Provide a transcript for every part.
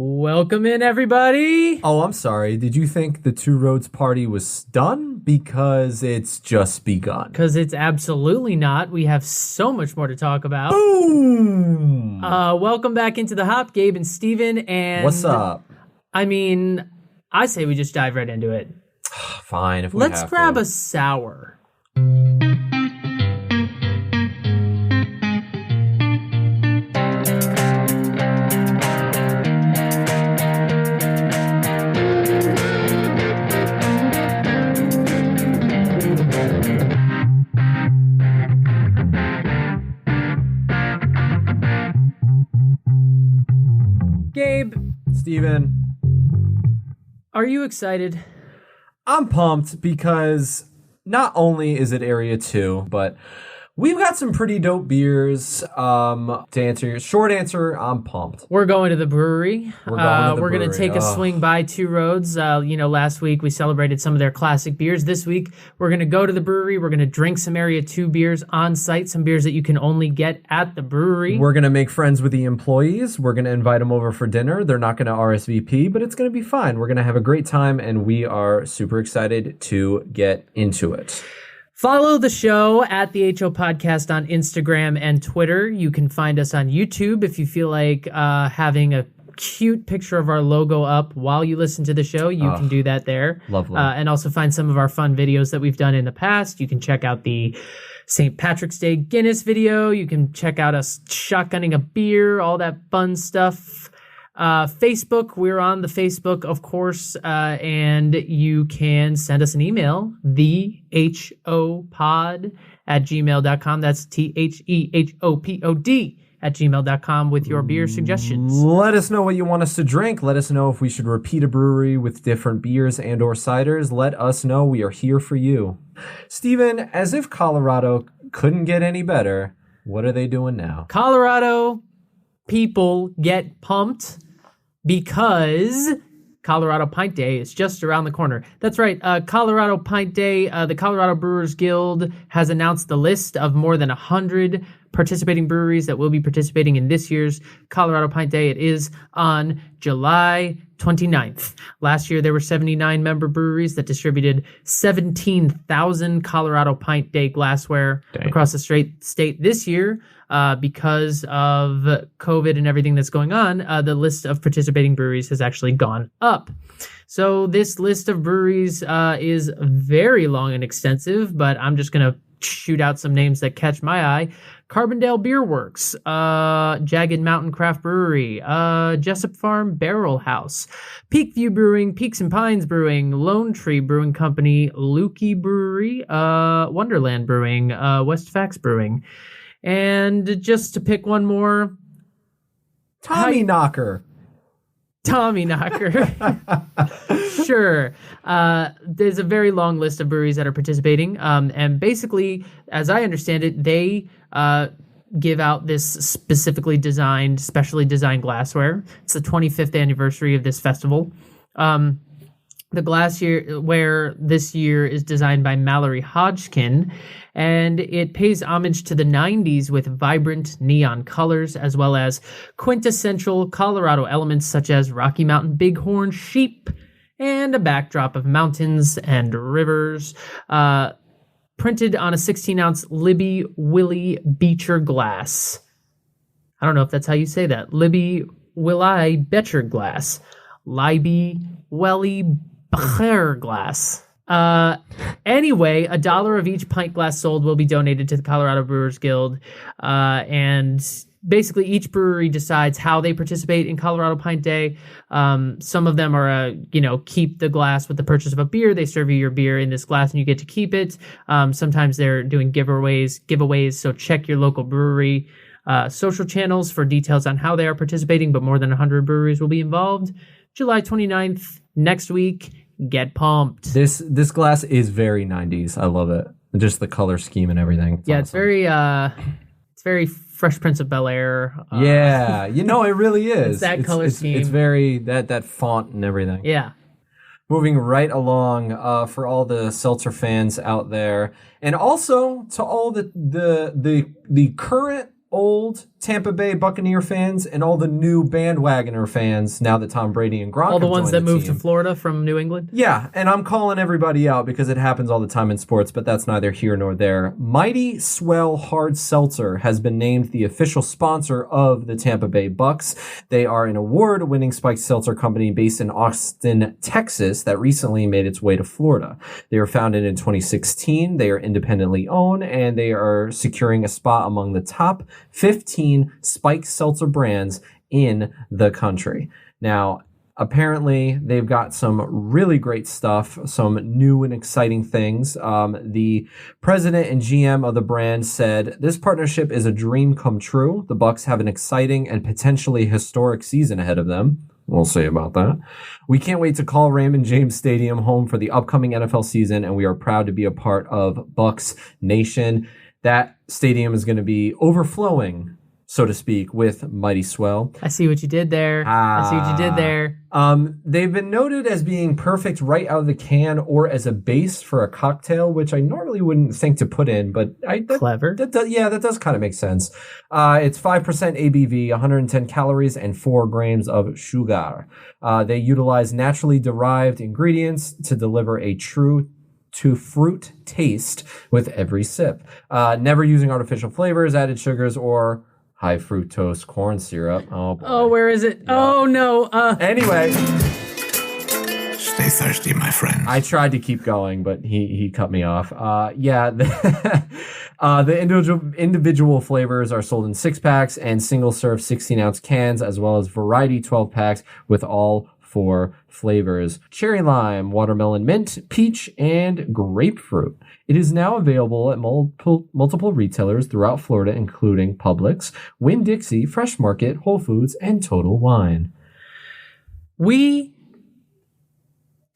Welcome in, everybody. Oh, I'm sorry. Did you think the Two Roads party was done? Because it's just begun. Because it's absolutely not. We have so much more to talk about. Boom! Welcome back into the Hop, Gabe and Steven. And what's up? I mean, I say we just dive right into it. Fine, if we Let's have grab to. a sour. Gabe. Steven. Are you excited? I'm pumped because not only is it Area 2, but we've got some pretty dope beers. To answer your short answer, I'm pumped. We're going to the brewery. We're going to take a swing by Two Roads. Last week we celebrated some of their classic beers. This week we're going to go to the brewery. We're going to drink some Area 2 beers on site, some beers that you can only get at the brewery. We're going to make friends with the employees. We're going to invite them over for dinner. They're not going to RSVP, but it's going to be fine. We're going to have a great time, and we are super excited to get into it. Follow the show at the HO Podcast on Instagram and Twitter. You can find us on YouTube if you feel like having a cute picture of our logo up while you listen to the show. You can do that there. Lovely. And also find some of our fun videos that we've done in the past. You can check out the St. Patrick's Day Guinness video. You can check out us shotgunning a beer, all that fun stuff. Facebook, we're on the Facebook, of course, and you can send us an email, thehopod@gmail.com. That's thehopod@gmail.com with your beer suggestions. Let us know what you want us to drink. Let us know if we should repeat a brewery with different beers and or ciders. Let us know. We are here for you. Steven, as if Colorado couldn't get any better, what are they doing now? Colorado people get pumped because Colorado Pint Day is just around the corner. That's right. Colorado Pint Day, the Colorado Brewers Guild has announced the list of more than 100 participating breweries that will be participating in this year's Colorado Pint Day. It is on July 29th. Last year, there were 79 member breweries that distributed 17,000 Colorado Pint Day glassware across the state. This year, because of COVID and everything that's going on, the list of participating breweries has actually gone up. So this list of breweries is very long and extensive, but I'm just going to shoot out some names that catch my eye. Carbondale Beer Works, Jagged Mountain Craft Brewery, Jessup Farm Barrel House, Peakview Brewing, Peaks and Pines Brewing, Lone Tree Brewing Company, Lukey Brewery, Wonderland Brewing, Westfax Brewing. And just to pick one more, Tommy Knocker. Sure. There's a very long list of breweries that are participating. And basically, as I understand it, they give out this specially designed glassware. It's the 25th anniversary of this festival. The glassware this year is designed by Mallory Hodgkin, and it pays homage to the 90s with vibrant neon colors, as well as quintessential Colorado elements such as Rocky Mountain bighorn sheep and a backdrop of mountains and rivers, printed on a 16-ounce Libby Willie Beecher glass. I don't know if that's how you say that. Libby Willie Beecher glass. Libby Welly Becher glass. Anyway, $1 of each pint glass sold will be donated to the Colorado Brewers Guild. And basically each brewery decides how they participate in Colorado Pint Day. Some of them are, keep the glass with the purchase of a beer. They serve you your beer in this glass and you get to keep it. Sometimes they're doing giveaways. So check your local brewery social channels for details on how they are participating, but more than 100 breweries will be involved. July 29th, next week. Get pumped. This glass is very 90s. I love it. Just the color scheme and everything. It's awesome. It's very Fresh Prince of Bel-Air. Yeah, it really is. It's that color scheme. It's very that font and everything. Yeah. Moving right along, for all the seltzer fans out there, and also to all the current, old, Tampa Bay Buccaneer fans and all the new bandwagoner fans now that Tom Brady and Gronk All the have ones joined that moved team. to Florida from New England? Yeah, and I'm calling everybody out because it happens all the time in sports, but that's neither here nor there. Mighty Swell Hard Seltzer has been named the official sponsor of the Tampa Bay Bucks. They are an award-winning spiked seltzer company based in Austin, Texas, that recently made its way to Florida. They were founded in 2016. They are independently owned, and they are securing a spot among the top 15 spiked seltzer brands in the country. Now, apparently, they've got some really great stuff, some new and exciting things. The president and GM of the brand said, "This partnership is a dream come true. The Bucks have an exciting and potentially historic season ahead of them." We'll see about that. "We can't wait to call Raymond James Stadium home for the upcoming NFL season, and we are proud to be a part of Bucks Nation." That stadium is going to be overflowing, so to speak, with Mighty Swell. I see what you did there. I see what you did there. They've been noted as being perfect right out of the can or as a base for a cocktail, which I normally wouldn't think to put in, but Clever. That does kind of make sense. It's 5% ABV, 110 calories, and 4 grams of sugar. They utilize naturally derived ingredients to deliver a true to fruit taste with every sip. Never using artificial flavors, added sugars, or high fructose corn syrup. Oh, boy. Oh, where is it? Yeah. Oh, no. Anyway. Stay thirsty, my friend. I tried to keep going, but he cut me off. The individual flavors are sold in 6-packs and single-serve 16-ounce cans, as well as variety 12-packs with all 4 flavors: cherry lime, watermelon mint, peach, and grapefruit. It is now available at multiple retailers throughout Florida, including Publix, Winn-Dixie, Fresh Market, Whole Foods, and Total Wine. We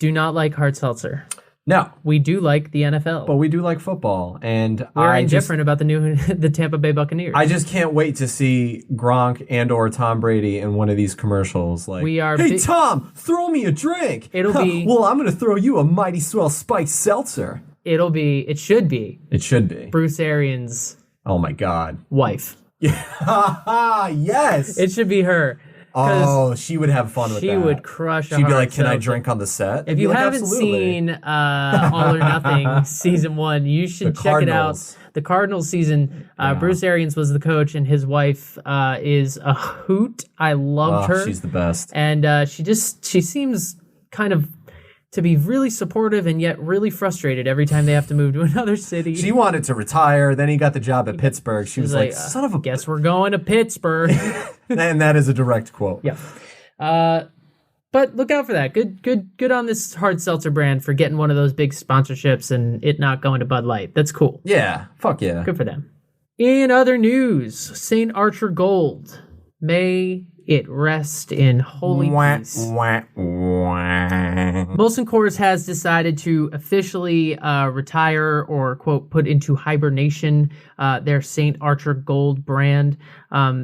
do not like hard seltzer. No, We do like the NFL. but we do like football, and We're indifferent about the Tampa Bay Buccaneers. I just can't wait to see Gronk and or Tom Brady in one of these commercials. Like, We are hey, bi- Tom, throw me a drink. It'll be- well, I'm going to throw you a Mighty Swell spiked seltzer. It should be It should be. Bruce Arians' Oh, my God. wife. Yes. It should be her. Oh, she would have fun with that. She would crush a She'd be hard like, can I seltzer. drink on the set? If I'd be you like, haven't "Absolutely." seen All or Nothing season 1, you should The check it out. Cardinals. The Cardinals season, Bruce Arians was the coach, and his wife is a hoot. I loved her. She's the best. And she seems kind of to be really supportive and yet really frustrated every time they have to move to another city. She wanted to retire. Then he got the job at Pittsburgh. She was like, son of a... guess we're going to Pittsburgh. And that is a direct quote. Yeah. But look out for that. Good on this hard seltzer brand for getting one of those big sponsorships and it not going to Bud Light. That's cool. Yeah. Fuck yeah. Good for them. In other news, St. Archer Gold. May it rest in holy peace. Molson Coors has decided to officially retire or, quote, put into hibernation their St. Archer Gold brand.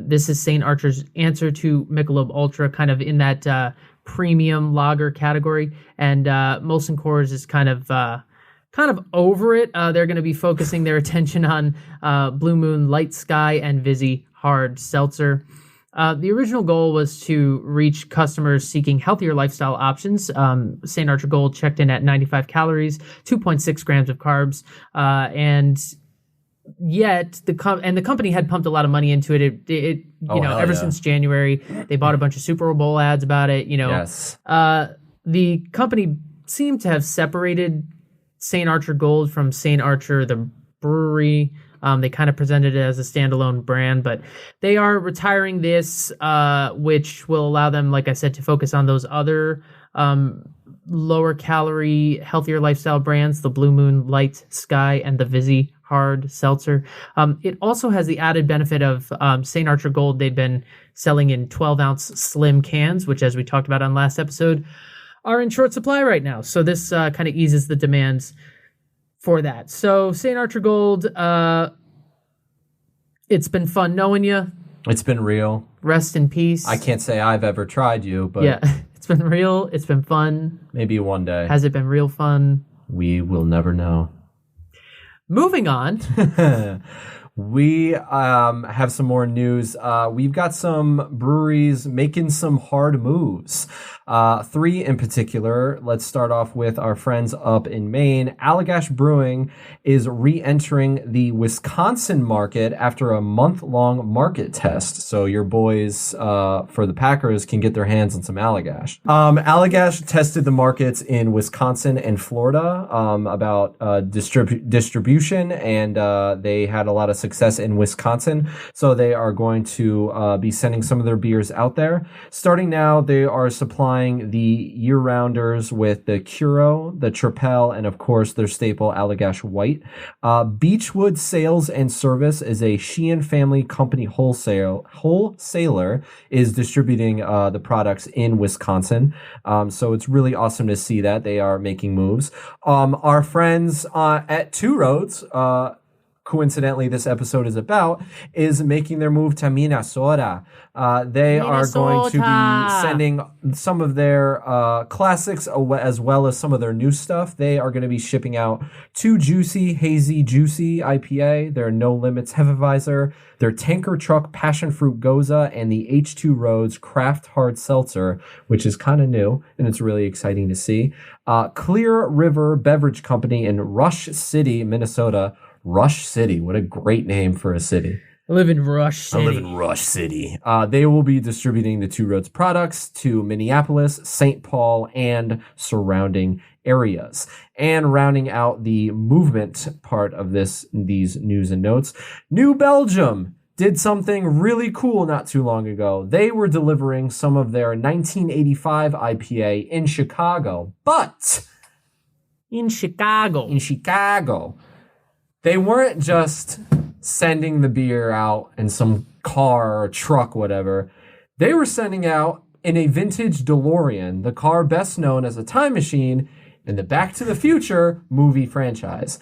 This is St. Archer's answer to Michelob Ultra, kind of in that premium lager category. And Molson Coors is kind of over it. They're going to be focusing their attention on Blue Moon Light Sky and Vizzy Hard Seltzer. The original goal was to reach customers seeking healthier lifestyle options. St. Archer Gold checked in at 95 calories, 2.6 grams of carbs, and yet the company had pumped a lot of money into it. Ever since January, they bought a bunch of Super Bowl ads about it. Yes. The company seemed to have separated St. Archer Gold from St. Archer the brewery. They kind of presented it as a standalone brand, but they are retiring this, which will allow them, like I said, to focus on those other lower calorie, healthier lifestyle brands, the Blue Moon Light Sky and the Vizzy Hard Seltzer. It also has the added benefit of St. Archer Gold. They've been selling in 12-ounce slim cans, which, as we talked about on last episode, are in short supply right now. So this kind of eases the demands for that. So St. Archer Gold, it's been fun knowing you. It's been real. Rest in peace. I can't say I've ever tried you, but yeah, it's been real. It's been fun. maybe one day. Has it been real fun? We will never know. Moving on. We have some more news. We've got some breweries making some hard moves. 3 in particular. Let's start off with our friends up in Maine. Allagash Brewing is re-entering the Wisconsin market after a month-long market test. So your boys for the Packers can get their hands on some Allagash. Allagash tested the markets in Wisconsin and Florida about distribution, and they had a lot of success in Wisconsin. So they are going to be sending some of their beers out there. Starting now, they are supplying the year-rounders with the Curo, the Tripel, and of course their staple Allagash White. Beechwood Sales and Service is a Sheehan family company wholesaler is distributing the products in Wisconsin. So it's really awesome to see that they are making moves. Our friends at Two Roads, coincidentally this episode is making their move to Minnesota. They are going to be sending some of their classics as well as some of their new stuff. They are going to be shipping out 2 Hazy Juicy IPA, their No Limits Hefeweiser, their Tanker Truck Passion Fruit Gose, and the H2 Roads Craft Hard Seltzer, which is kind of new, and it's really exciting to see. Clear River Beverage Company in Rush City, Minnesota. Rush City, what a great name for a city. I live in Rush City. They will be distributing the Two Roads products to Minneapolis, St. Paul, and surrounding areas. And rounding out the movement part of these news and notes, New Belgium did something really cool not too long ago. They were delivering some of their 1985 IPA in Chicago, but in Chicago, they weren't just sending the beer out in some car or truck, whatever. They were sending out in a vintage DeLorean, the car best known as a time machine in the Back to the Future movie franchise.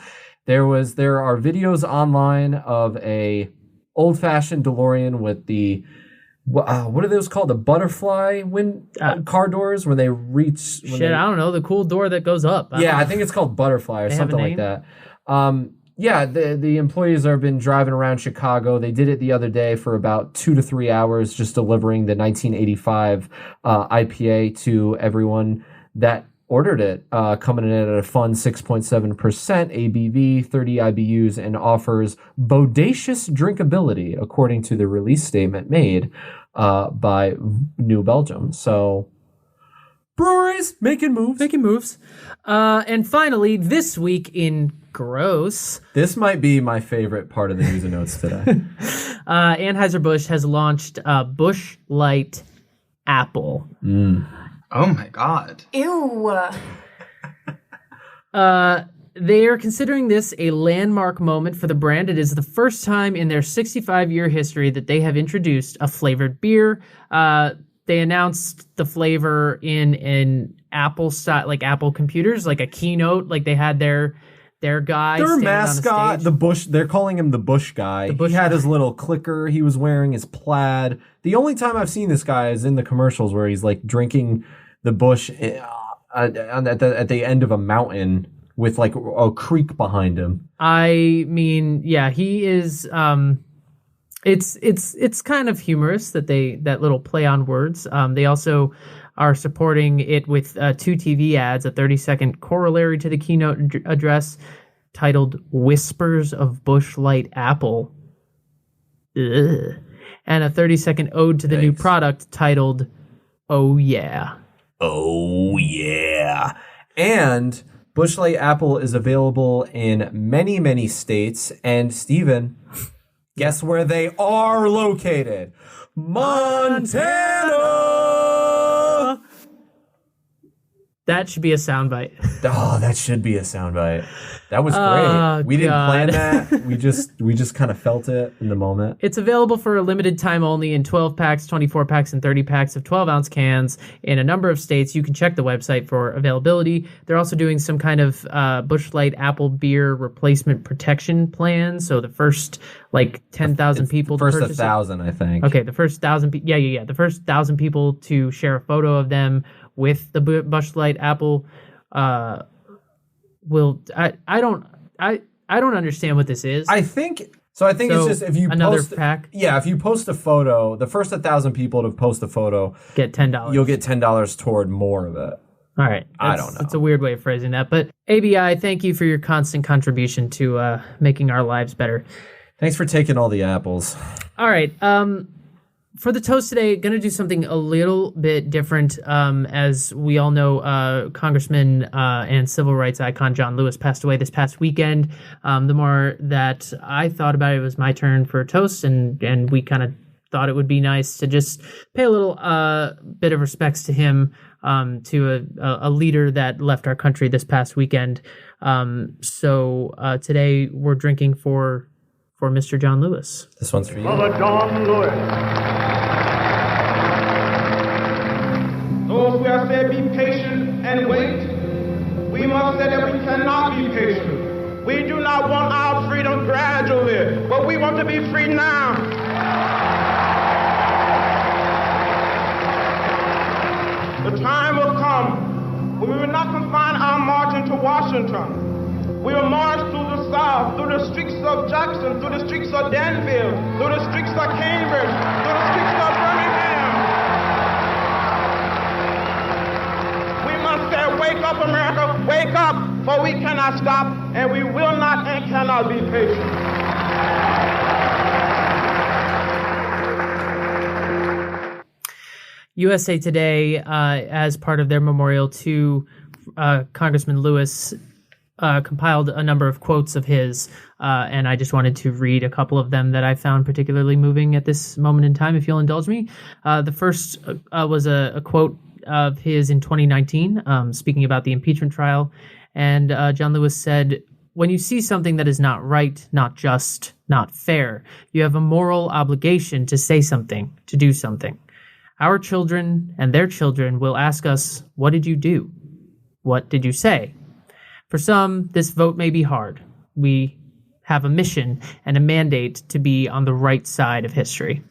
There are videos online of a old-fashioned DeLorean with the what are those called? The butterfly car doors where they reach. I don't know, the cool door that goes up. I think it's called butterfly or something like that. The employees have been driving around Chicago. They did it the other day for about 2 to 3 hours, just delivering the 1985 IPA to everyone that ordered it, coming in at a fun 6.7% ABV, 30 IBUs, and offers bodacious drinkability, according to the release statement made by New Belgium. So breweries making moves. And finally, this week in gross, this might be my favorite part of the news and notes today. Anheuser-Busch has launched Busch Light Apple. Oh my god. Ew. They are considering this a landmark moment for the brand. It is the first time in their 65-year history that they have introduced a flavored beer. They announced the flavor in an Apple style, like Apple computers, like a keynote, like they had their guy. Their mascot, the Bush. They're calling him the Bush guy. He had his little clicker. He was wearing his plaid. The only time I've seen this guy is in the commercials where he's like drinking the Bush at the end of a mountain with like a creek behind him. I mean, yeah, he is. It's kind of humorous that little play on words. They also are supporting it with 2 TV ads, a 30-second corollary to the keynote address titled "Whispers of Busch Light Apple," Ugh. And a 30-second ode to the new product titled "Oh Yeah." Oh yeah. And Busch Light Apple is available in many, many states. And Steven, guess where they are located? Montana! That should be a soundbite. Oh, that should be a soundbite. That was great. We didn't plan that. We just kind of felt it in the moment. It's available for a limited time only in 12 packs, 24 packs, and 30 packs of 12-ounce cans in a number of states. You can check the website for availability. They're also doing some kind of Busch Light Apple beer replacement protection plan. So the first 10,000 people to purchase 1,000, I think. Okay, the first 1,000 people. Yeah. The first 1,000 people to share a photo of them with the Busch Light Apple will. I don't understand what this is. I think So I think it's just if you another post pack. Yeah, if you post a photo, the first 1,000 people to post a photo Get $10. You'll get $10 toward more of it. All right. I don't know. It's a weird way of phrasing that. But ABI, thank you for your constant contribution to making our lives better. Thanks for taking all the apples. All right. For the toast today, going to do something a little bit different. As we all know, Congressman and civil rights icon John Lewis passed away this past weekend. The more that I thought about it, it was my turn for a toast, and we kind of thought it would be nice to just pay a little bit of respects to him, to a leader that left our country this past weekend. So today we're drinking for Mr. John Lewis. This one's for you. Brother John Lewis. Those who have said be patient and wait, we must say that we cannot be patient. We do not want our freedom gradually, but we want to be free now. The time will come when we will not confine our marching to Washington. We will march through the South, through the streets of Jackson, through the streets of Danville, through the streets of Cambridge, through the streets of Birmingham. We must say, wake up, America, wake up, for we cannot stop, and we will not and cannot be patient. USA Today, as part of their memorial to Congressman Lewis, compiled a number of quotes of his, and I just wanted to read a couple of them that I found particularly moving at this moment in time, if you'll indulge me. The first was a quote of his in 2019, speaking about the impeachment trial, and John Lewis said, "When you see something that is not right, not just, not fair, you have a moral obligation to say something, to do something. Our children and their children will ask us, 'What did you do? What did you say?' For some, this vote may be hard. We have a mission and a mandate to be on the right side of history."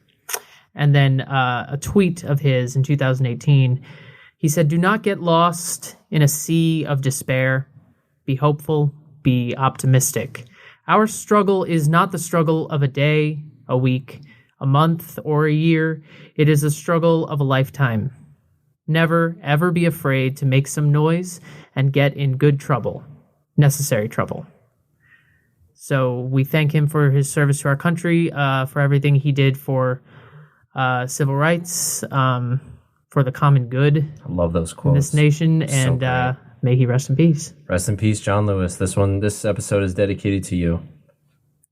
And then a tweet of his in 2018, he said, "Do not get lost in a sea of despair. Be hopeful, be optimistic. Our struggle is not the struggle of a day, a week, a month, or a year. It is a struggle of a lifetime. Never, ever be afraid to make some noise and get in good trouble, necessary trouble." So we thank him for his service to our country, for everything he did for civil rights, for the common good I love those in quotes. this nation, and great. may he rest in peace. Rest in peace, John Lewis. This episode is dedicated to you.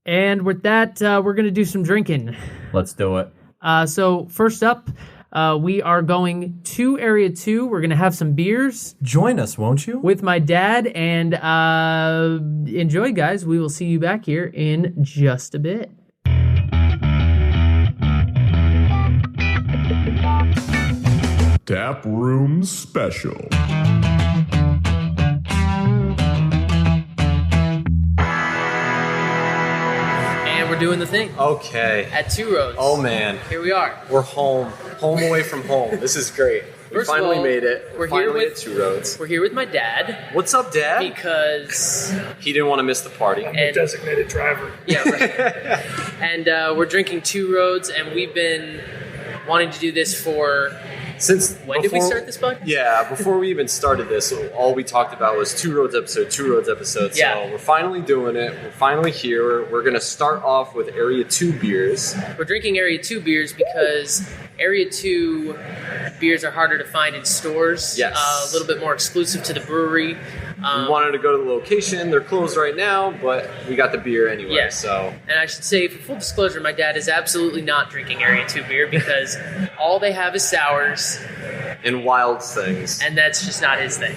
And with that, we're going to do some drinking. Let's do it. So first up, we are going to Area 2. We're going to have some beers Join us, won't you? with my dad, and enjoy, guys. We will see you back here in just a bit. Tap Room Special. And we're doing the thing Okay. at Two Roads. Oh man, Here we are. we're home away from home. This is great. We First of finally all, made it. we're here finally with- at Two Roads. We're here with my dad What's up, Dad? because He didn't want to miss the party. and, Designated driver. yeah, right. And we're drinking Two Roads, and we've been wanting to do this for. Since When did we start this podcast? Yeah, before we even started this, all we talked about was Two Roads episode. Yeah. So we're finally doing it. We're finally here. We're gonna start off with Area 2 beers. We're drinking Area 2 beers because Area 2 beers are harder to find in stores. Yes. A little bit more exclusive to the brewery. We wanted to go to the location. They're closed right now, but we got the beer anyway. Yeah. So And I should say, for full disclosure, my dad is absolutely not drinking Area 2 beer because all they have is sours, and wild things. and that's just not his thing.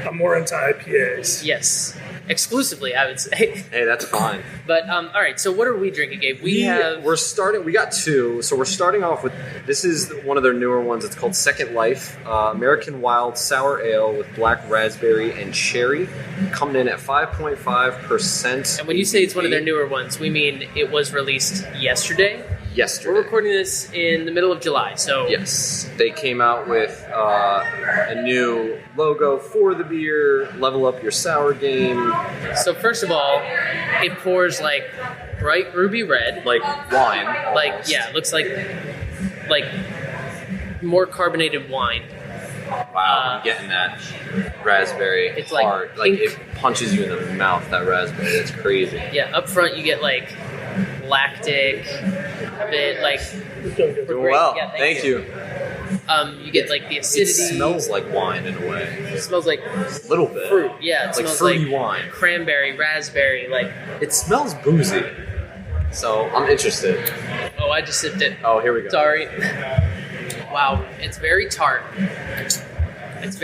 I'm more into IPAs. Yes. Exclusively, I would say. Hey, that's fine. But, all right, so what are we drinking, Gabe? We got two. So we're starting off with, this is one of their newer ones. It's called Second Life, American Wild Sour Ale with black raspberry and cherry, coming in at 5.5%. And when you say it's one of their newer ones, we mean it was released yesterday. Yesterday. We're recording this in the middle of July, so Yes, they came out with a new logo for the beer, level up your sour game. So first of all, it pours like bright ruby red. Like wine. Like, almost. yeah, it looks like more carbonated wine. Wow, I'm getting that raspberry It's like hard. Like pink. it punches you in the mouth, that raspberry. That's crazy. Yeah, up front you get like lactic, a bit like. Doing well. Yeah, thank you. You get like the It acidity. smells like wine in a way. It smells like A little bit. fruit. Yeah, it Like smells fruity like wine. cranberry, raspberry. Like, It smells boozy. So I'm interested. oh, I just sipped it. Oh, here we go. Sorry. Wow, it's very tart. It's kind of,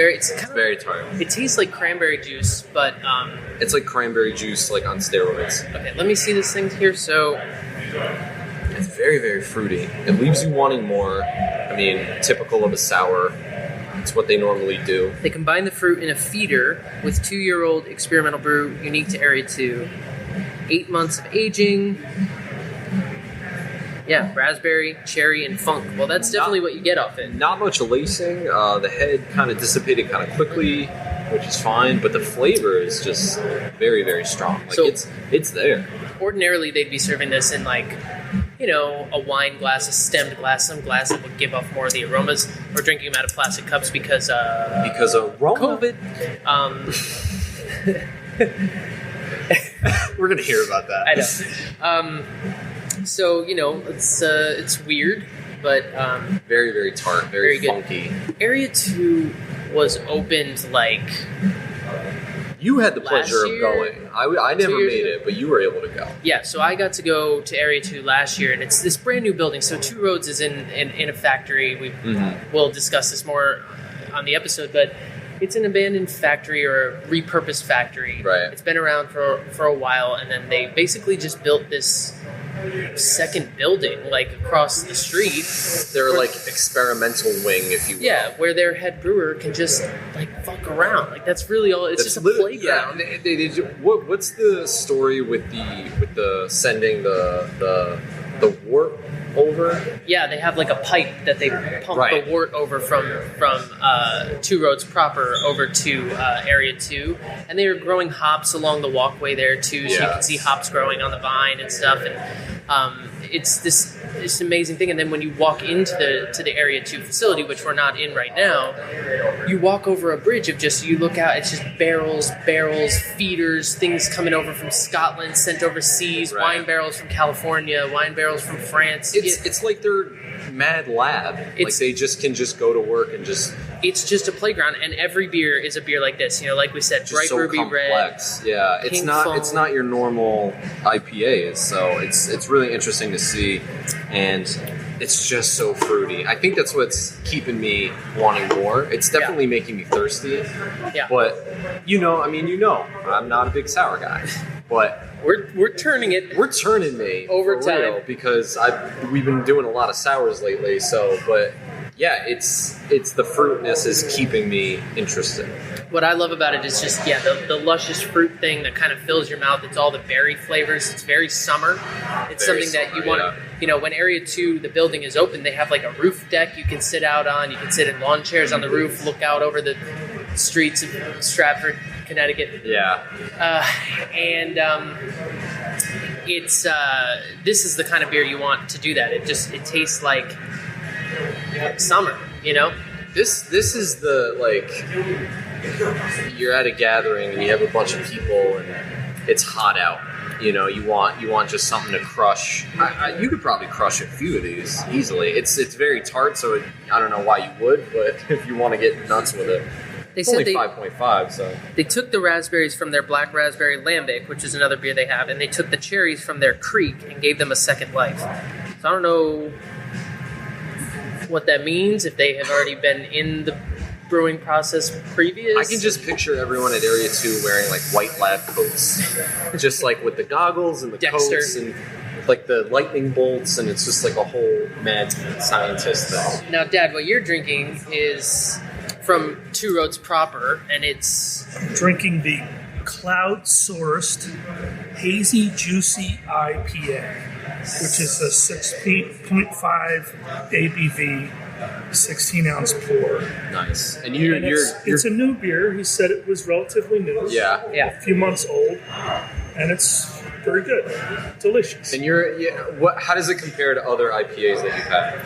Very tart. it tastes like cranberry juice, but It's like cranberry juice, like on steroids. okay. Let me see this thing here. So It's very, very fruity. It leaves you wanting more. I mean, typical of a sour. It's what they normally do. they combine the fruit in a feeder with 2-year-old experimental brew unique to Area 2. 8 months of aging. Yeah, raspberry, cherry, and funk. Well, that's definitely what you get off it. Not much lacing. The head kind of dissipated kind of quickly, which is fine. But the flavor is just very, very strong. Like So- it's there. Ordinarily, they'd be serving this in like, you know, a wine glass, a stemmed glass, some glass that would give off more of the aromas. We're drinking them out of plastic cups because Because aroma. COVID. We're gonna hear about that. I know. So you know, it's weird, but Very, very tart. Very, Very good. funky. Area 2 was opened like You had the Last pleasure year? of going. I never 2 years made ago? it, but you were able to go. yeah. So I got to go to Area 2 last year, and it's this brand new building. So Two Roads is in a factory. We'll discuss this more on the episode, but it's an abandoned factory or a repurposed factory. Right. It's been around for a while, and then they basically just built this second building like across the street. They're like experimental wing, if you will. Yeah, where their head brewer can just like fuck around. Like that's really all. It's That's just a literally- playground. Yeah, what's the story with the sending the wort over? Yeah, they have like a pipe that they pump Right. the wort over from Two Roads proper over to Area 2, and they are growing hops along the walkway there too, so you Yeah. can see hops growing on the vine and stuff, and it's this amazing thing. And then when you walk into the Area 2 facility, which we're not in right now, you walk over a bridge of just, you look out, it's just barrels, feeders, things coming over from Scotland, sent overseas, Right. wine barrels from California, wine barrels from France. It's like they're mad lab. Like It's- they can just go to work and just It's just a playground, and every beer is a beer like this. You know, like we said, bright so ruby red. complex. Yeah, it's pink not foam. it's not your normal IPAs, so it's really interesting to see, and it's just so fruity. I think that's what's keeping me wanting more. It's definitely making me thirsty. Yeah, But I'm not a big sour guy, but we're turning it. we're turning me Over for real, time. because we've been doing a lot of sours lately. So, but yeah, it's the fruitness is keeping me interested. What I love about it is just the luscious fruit thing that kind of fills your mouth. It's all the berry flavors. It's very summer. It's Very something that you summer, want. yeah. You know, when Area 2, the building is open, they have like a roof deck you can sit out on. You can sit in lawn chairs on the roof, look out over the streets of Stratford, Connecticut. Yeah, And it's this is the kind of beer you want to do that. It tastes like summer, you know. this is the, like, you're at a gathering and you have a bunch of people and it's hot out. You know, you want just something to crush. You could probably crush a few of these easily. It's very tart, so I don't know why you would, but if you want to get nuts with it. They It's said only they 5.5, so They took the raspberries from their black raspberry lambic, which is another beer they have, and they took the cherries from their creek and gave them a second life. So I don't know what that means, if they have already been in the brewing process previous. I can just picture everyone at Area 2 wearing like white lab coats, just like with the goggles and the Dexter. coats and like the lightning bolts, and it's just like a whole mad scientist thing. Now, Dad, what you're drinking is from Two Roads proper, and it's Drinking the cloud-sourced hazy juicy IPA, which is a 6.5 ABV, 16-ounce pour. Nice. And And you're it's a new beer. He said it was relatively new. yeah. yeah. A few months old, and it's Very good. Delicious. And how does it compare to other IPAs that you've had?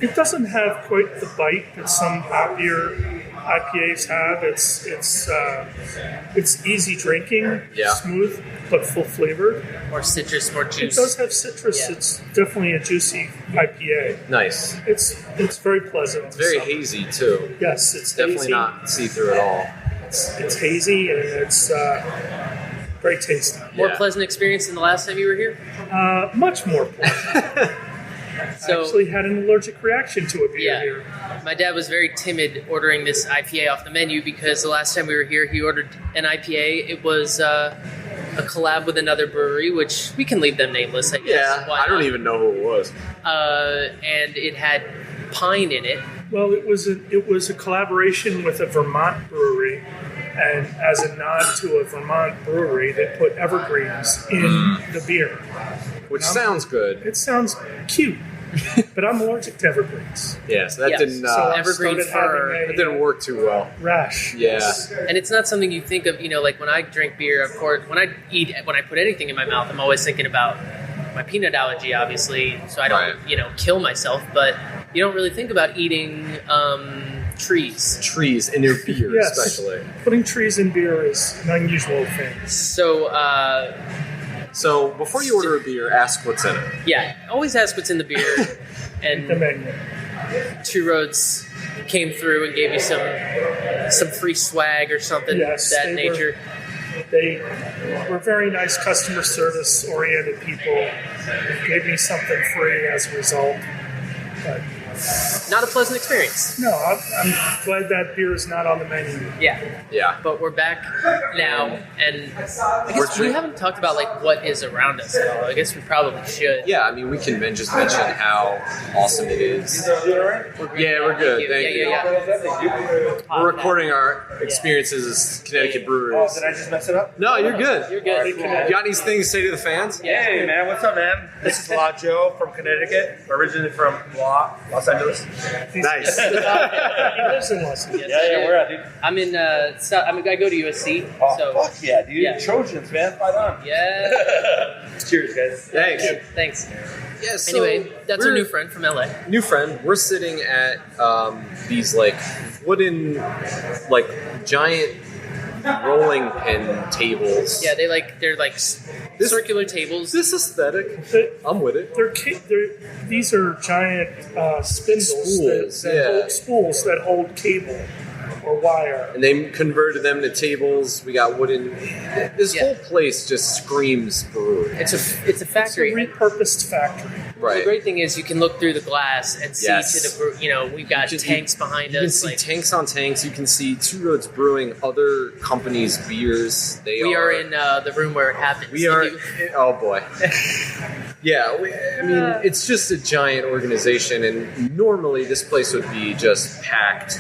It doesn't have quite the bite that some hoppier IPAs have. It's easy drinking, smooth, but full flavored. More citrus, more juice. It does have citrus. Yeah. It's definitely a juicy IPA. Nice. It's very pleasant. It's very hazy too. Yes, it's Definitely hazy. not see-through at all. It's hazy and it's very tasty. More pleasant experience than the last time you were here? Much more pleasant. So, I actually had an allergic reaction to a beer here. My dad was very timid ordering this IPA off the menu because the last time we were here, he ordered an IPA. It was a collab with another brewery, which we can leave them nameless, I guess. Yeah, Why I don't not? even know who it was. And it had pine in it. Well, it was a collaboration with a Vermont brewery, and as a nod to a Vermont brewery, they put evergreens in the beer. Which sounds good. It sounds cute, but I'm allergic to evergreens. Yeah, so that didn't So I evergreen started fir. having that didn't work too well. rash. Yeah. Yes. And it's not something you think of, like when I drink beer, of course, when I put anything in my mouth, I'm always thinking about my peanut allergy, obviously, so I don't, kill myself, but you don't really think about eating trees. Trees in your beer, Yes. especially. Putting trees in beer is an unusual thing. So, So before you order a beer, ask what's in it. Always ask what's in the beer. The And menu. Two Roads came through and gave you some free swag or something of Yes, that they nature. They were very nice customer service oriented people. Gave me something free as a result. But Not a pleasant experience. no, I'm glad that beer is not on the menu. Yeah. Yeah. But we're back now, and I guess we haven't talked about what is around us at all. I guess we probably should. Yeah, I mean, we can just mention how awesome it is. Yeah, we're good. Thank you. We're recording our experiences as Connecticut brewers. Did I just mess it up? No, you're good. You're good. You got any things to say to the fans? Hey, man, what's up, man? This is La Joe from Connecticut, originally from Los Angeles. Nice. He lives in Los Angeles. Yeah, where at, dude? I'm in. I go to USC. Oh, so fuck yeah, dude. Yeah. Trojans, man. Fight on. yeah. Cheers, guys. Thanks. Thanks. Yeah, so Anyway, that's our we're- new friend from LA. New friend. We're sitting at these wooden, giant rolling pin tables. Yeah, they're circular tables. This aesthetic, I'm with it. These are giant spindles Spools, spools that hold cable or wire. And they converted them to tables. We got wooden. This whole place just screams brewery. It's a It's a factory. repurposed factory. The Right. great thing is you can look through the glass and see Yes. to the we've got tanks behind You can us. see tanks on tanks. You can see Two Roads Brewing other companies' beers. We are in the room where it happens. We are. Oh boy. Yeah, I mean, it's just a giant organization, and normally this place would be just packed,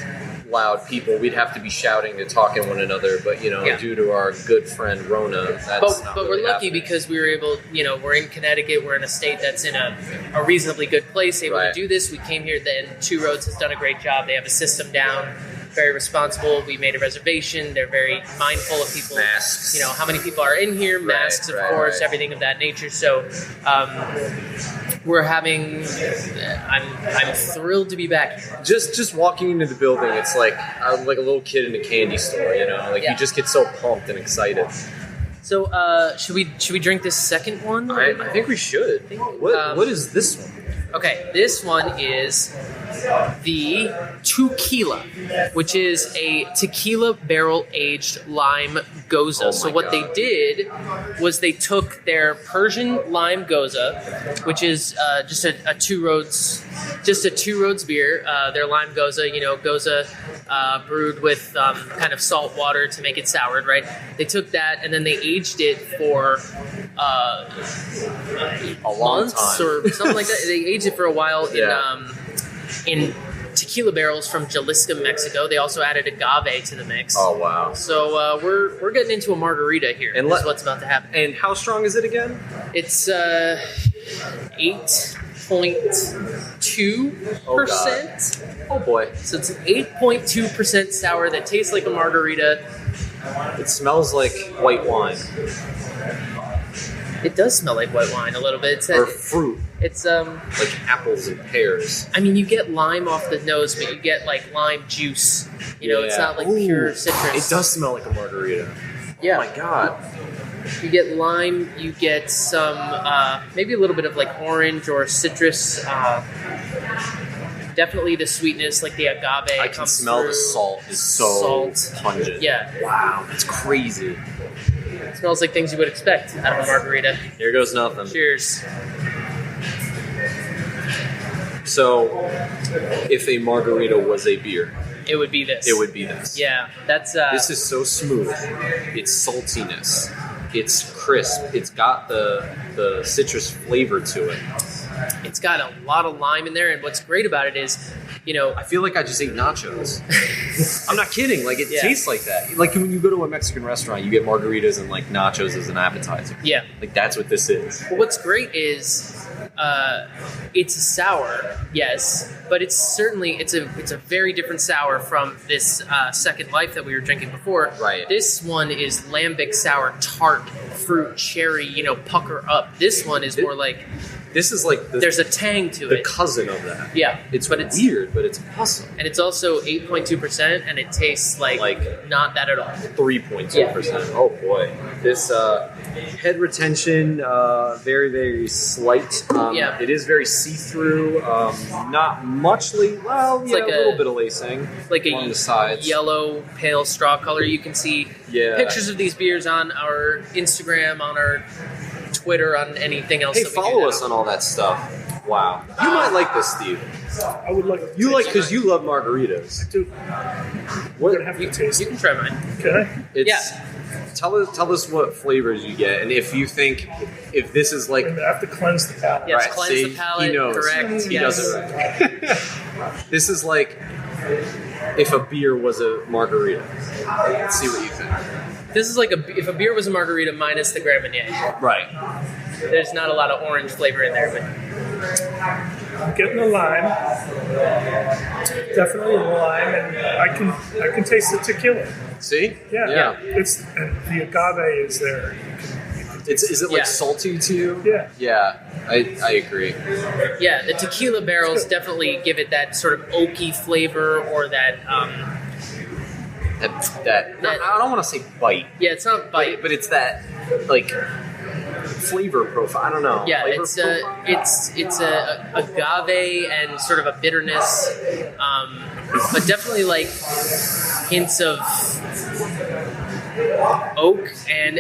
loud people. We'd have to be shouting and talking to one another, but due to our good friend Rona, that's not But really we're lucky happening. because we were able, we're in Connecticut, we're in a state that's in a reasonably good place, able Right. to do this. We came here, and Two Roads has done a great job. They have a system down, very responsible. We made a reservation. They're very mindful of people. Masks. How many people are in here, masks, of course, everything of that nature. So we're having, I'm thrilled to be back here. Just walking into the building, it's like a little kid in a candy store. You just get so pumped and excited. So should we drink this second one? I think we should. What is this one? Okay, this one is the Twoquila, which is a tequila barrel-aged lime gose. Oh so my what God. they did was they took their Persian lime gose, which is just a Two Roads beer. Their lime gose, gose brewed with kind of salt water to make it soured, right? They took that and then they aged it for A long months time. or something like that. They aged it for a while Yeah. in tequila barrels from Jalisco, Mexico. They also added agave to the mix. Oh wow! So we're getting into a margarita here. And That's what's about to happen. And how strong is it again? It's 8.2%. Oh boy! So it's an 8.2% sour that tastes like a margarita. It smells like white wine. It does smell like white wine a little bit. It's or fruit, It's like apples and pears. I mean, you get lime off the nose, but you get like lime juice. You know, it's not like pure citrus. It does smell like a margarita. Yeah. Oh my god. You get lime. You get some maybe a little bit of like orange or citrus. Definitely the sweetness, like the agave. I can smell through. the salt is so pungent. Yeah. Wow, that's crazy. It smells like things you would expect out of a margarita. Here goes nothing. Cheers. So, if a margarita was a beer, it would be this. It would be this. Yeah, that's. This is so smooth. It's saltiness. It's crisp. It's got the citrus flavor to it. It's got a lot of lime in there, and what's great about it is, you know, I feel like I just ate nachos. I'm not kidding. Like it tastes like that. Like when you go to a Mexican restaurant, you get margaritas and like nachos as an appetizer. Yeah, like that's what this is. Well, what's great is it's sour, yes, but it's a very different sour from this Second Life that we were drinking before. Right. This one is lambic sour, tart, fruit, cherry. You know, pucker up. This one is more like. This is like there's a tang to it. The cousin of that. Yeah, it's weird, but it's awesome. And it's also 8.2%, and it tastes like not that at all. 3.2%. Oh boy, this head retention very very slight. It is very see-through. Not much Well, it's like a little bit of lacing, like along the sides. Yellow pale straw color. You can see pictures of these beers on our Instagram, on our Twitter, on anything else. Hey, that we follow us on all that stuff. Wow, you might like this, Steve. I would like. You like because you love margaritas. I do. We're gonna have to taste. You can try mine. Can I? Tell us what flavors you get, and if you think if this is like. I have to cleanse the palate. Yes, cleanse the palate. He knows. Correct. He does it right. This is like if a beer was a margarita. Let's see what you think. This is like if a beer was a margarita minus the Grand Marnier. Right. There's not a lot of orange flavor in there, but I'm getting the lime. Definitely the lime, and I can taste the tequila. See? Yeah. It's and the agave is there. Is it like salty to you? Yeah. Yeah, I agree. Yeah, the tequila barrels definitely give it that sort of oaky flavor or that. I don't want to say bite. Yeah, it's not bite, but it's that like flavor profile. I don't know. Yeah, flavor it's a agave and sort of a bitterness, but definitely like hints of oak and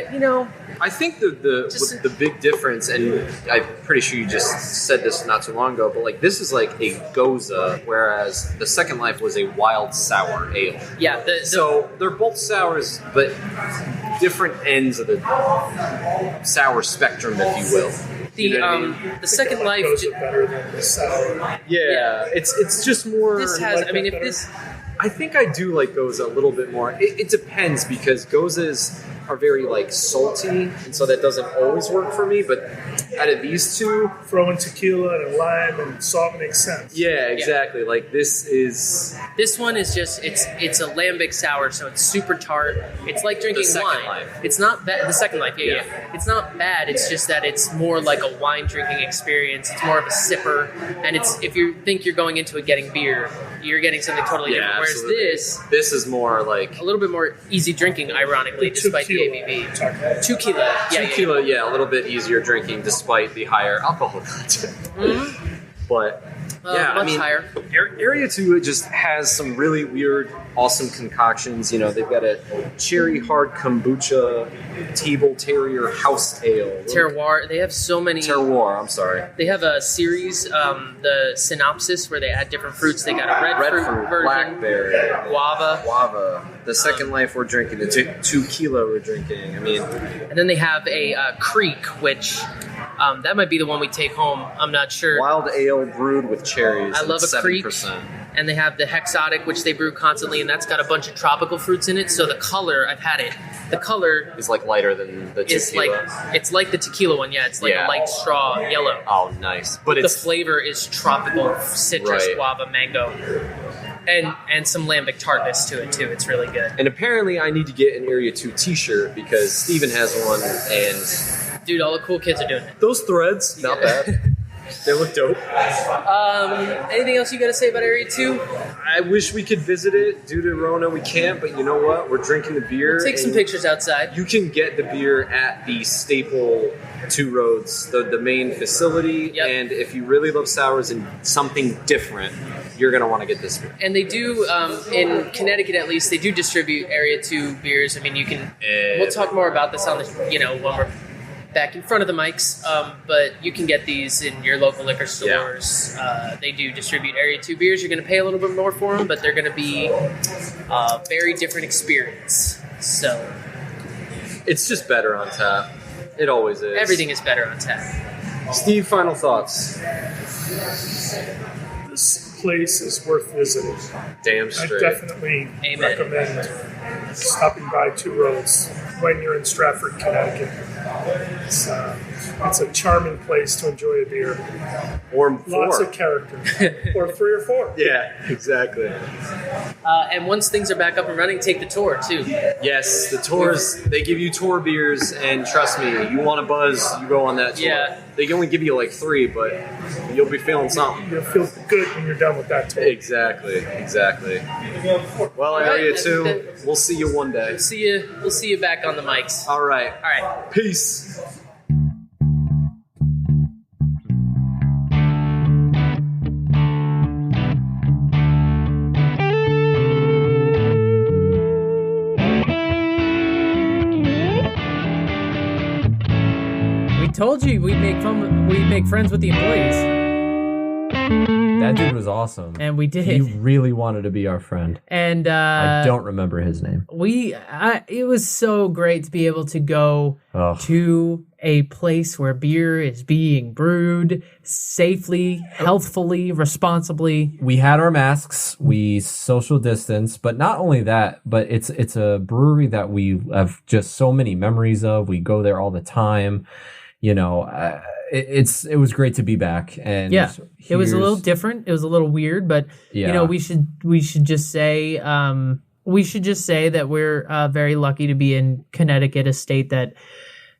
I think the big difference, and I'm pretty sure you just said this not too long ago, but like this is like a Gose, whereas the Second Life was a wild sour ale. Yeah. So they're both sours, but different ends of the sour spectrum, if you will. The Second Life Gose better than the sour. Yeah, it's just more. This has. Like I mean, if better? this. I think I do like Gose a little bit more. It depends because Goses are very like salty, and so that doesn't always work for me. But out of these two, throwing tequila and lime and salt makes sense. Yeah, exactly. Yeah. Like this one is just it's a lambic sour, so it's super tart. It's like drinking wine. Life. It's not bad. The Second Life, yeah. It's not bad. It's just that it's more like a wine drinking experience. It's more of a sipper, and it's if you think you're going into it getting beer, you're getting something totally different. Whereas this is more like a little bit more easy drinking, ironically, despite the ABV. Twoquila, yeah, a little bit easier drinking despite the higher alcohol content. Mm-hmm. But much higher. Area 2 just has some really weird, awesome concoctions. They've got a cherry hard kombucha table terrier house ale. Terroir. They have so many. Terroir. I'm sorry. They have a series, the synopsis, where they add different fruits. They got a red fruit version, blackberry, guava. The Second Life we're drinking, the Twoquila we're drinking. I mean, and then they have a creek, which. That might be the one we take home. I'm not sure. Wild ale brewed with cherries. I love a 7%. creek. And they have the Hexotic, which they brew constantly, and that's got a bunch of tropical fruits in it. So the color, I've had it. The color is like lighter than the tequila. It's like the tequila one. Yeah, it's like a light straw yellow. Oh, nice. But the flavor is tropical, citrus, guava, mango. And some lambic tartness to it too. It's really good. And apparently, I need to get an Area 2 T-shirt because Steven has one, and Dude, all the cool kids are doing it. Those threads, not bad. They look dope. Anything else you got to say about Area 2? I wish we could visit it. Due to Rona, we can't. But you know what? We're drinking the beer. We'll take some pictures outside. You can get the beer at the staple Two Roads, the main facility. Yep. And if you really love sours and something different, you're going to want to get this beer. And they do, in Connecticut at least, they do distribute Area 2 beers. I mean, you can... We'll talk more about this on the, when we're back in front of the mics, but you can get these in your local liquor stores. Yeah. They do distribute Area 2 beers. You're going to pay a little bit more for them, but they're going to be a very different experience. So it's just better on tap. It always is. Everything is better on tap. Steve, final thoughts. This place is worth visiting. Damn straight. I definitely recommend stopping by Two Roads when you're in Stratford, Connecticut. It's a charming place to enjoy a beer. Or lots of character. Or 3 or 4. Yeah, exactly. And once things are back up and running, take the tour too. Yes, the tours, they give you tour beers, and trust me, you want to buzz, you go on that tour. Yeah. They can only give you like 3, but you'll be feeling something. You'll feel good when you're done with that tour. Exactly. Well, Area 2, we'll see you one day. We'll see you back on the mics. All right. Peace. Told you we'd make friends with the employees. That dude was awesome. And we did. He really wanted to be our friend. And I don't remember his name. It was so great to be able to go to a place where beer is being brewed safely, healthfully, responsibly. We had our masks, we social distance, but not only that, but it's a brewery that we have just so many memories of. We go there all the time. It was great to be back, and it was a little different. It was a little weird, but we should just say that we're very lucky to be in Connecticut, a state that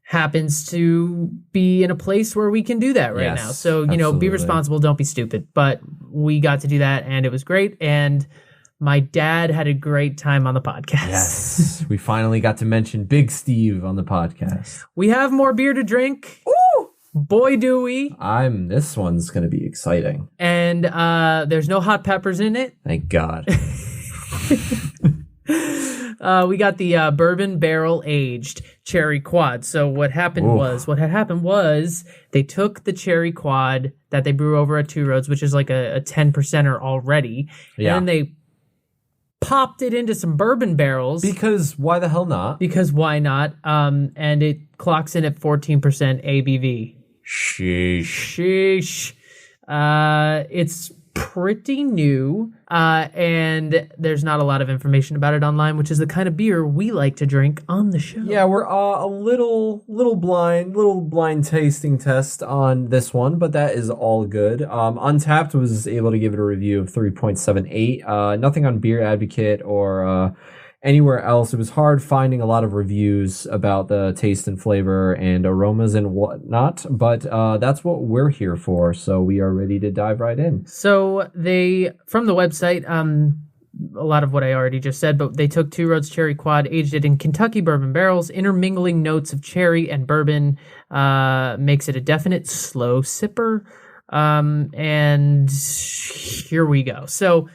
happens to be in a place where we can do that right now. So absolutely. Be responsible, don't be stupid. But we got to do that, and it was great. And my dad had a great time on the podcast. Yes, we finally got to mention Big Steve on the podcast. We have more beer to drink. Ooh, boy, do we! This one's gonna be exciting. And there's no hot peppers in it. Thank God. We got the bourbon barrel aged cherry quad. So what had happened was they took the cherry quad that they brew over at Two Roads, which is like a 10%er already, and they popped it into some bourbon barrels. Because why the hell not? Because why not? And it clocks in at 14% ABV. Sheesh. It's pretty new, and there's not a lot of information about it online, which is the kind of beer we like to drink on the show. Yeah, we're a little blind tasting test on this one, but that is all good. Untapped was able to give it a review of 3.78. Nothing on Beer Advocate or anywhere else. It was hard finding a lot of reviews about the taste and flavor and aromas and whatnot, but that's what we're here for, so we are ready to dive right in. So from the website, a lot of what I already just said, but they took Two Roads Cherry Quad, aged it in Kentucky bourbon barrels, intermingling notes of cherry and bourbon, makes it a definite slow sipper, and here we go. So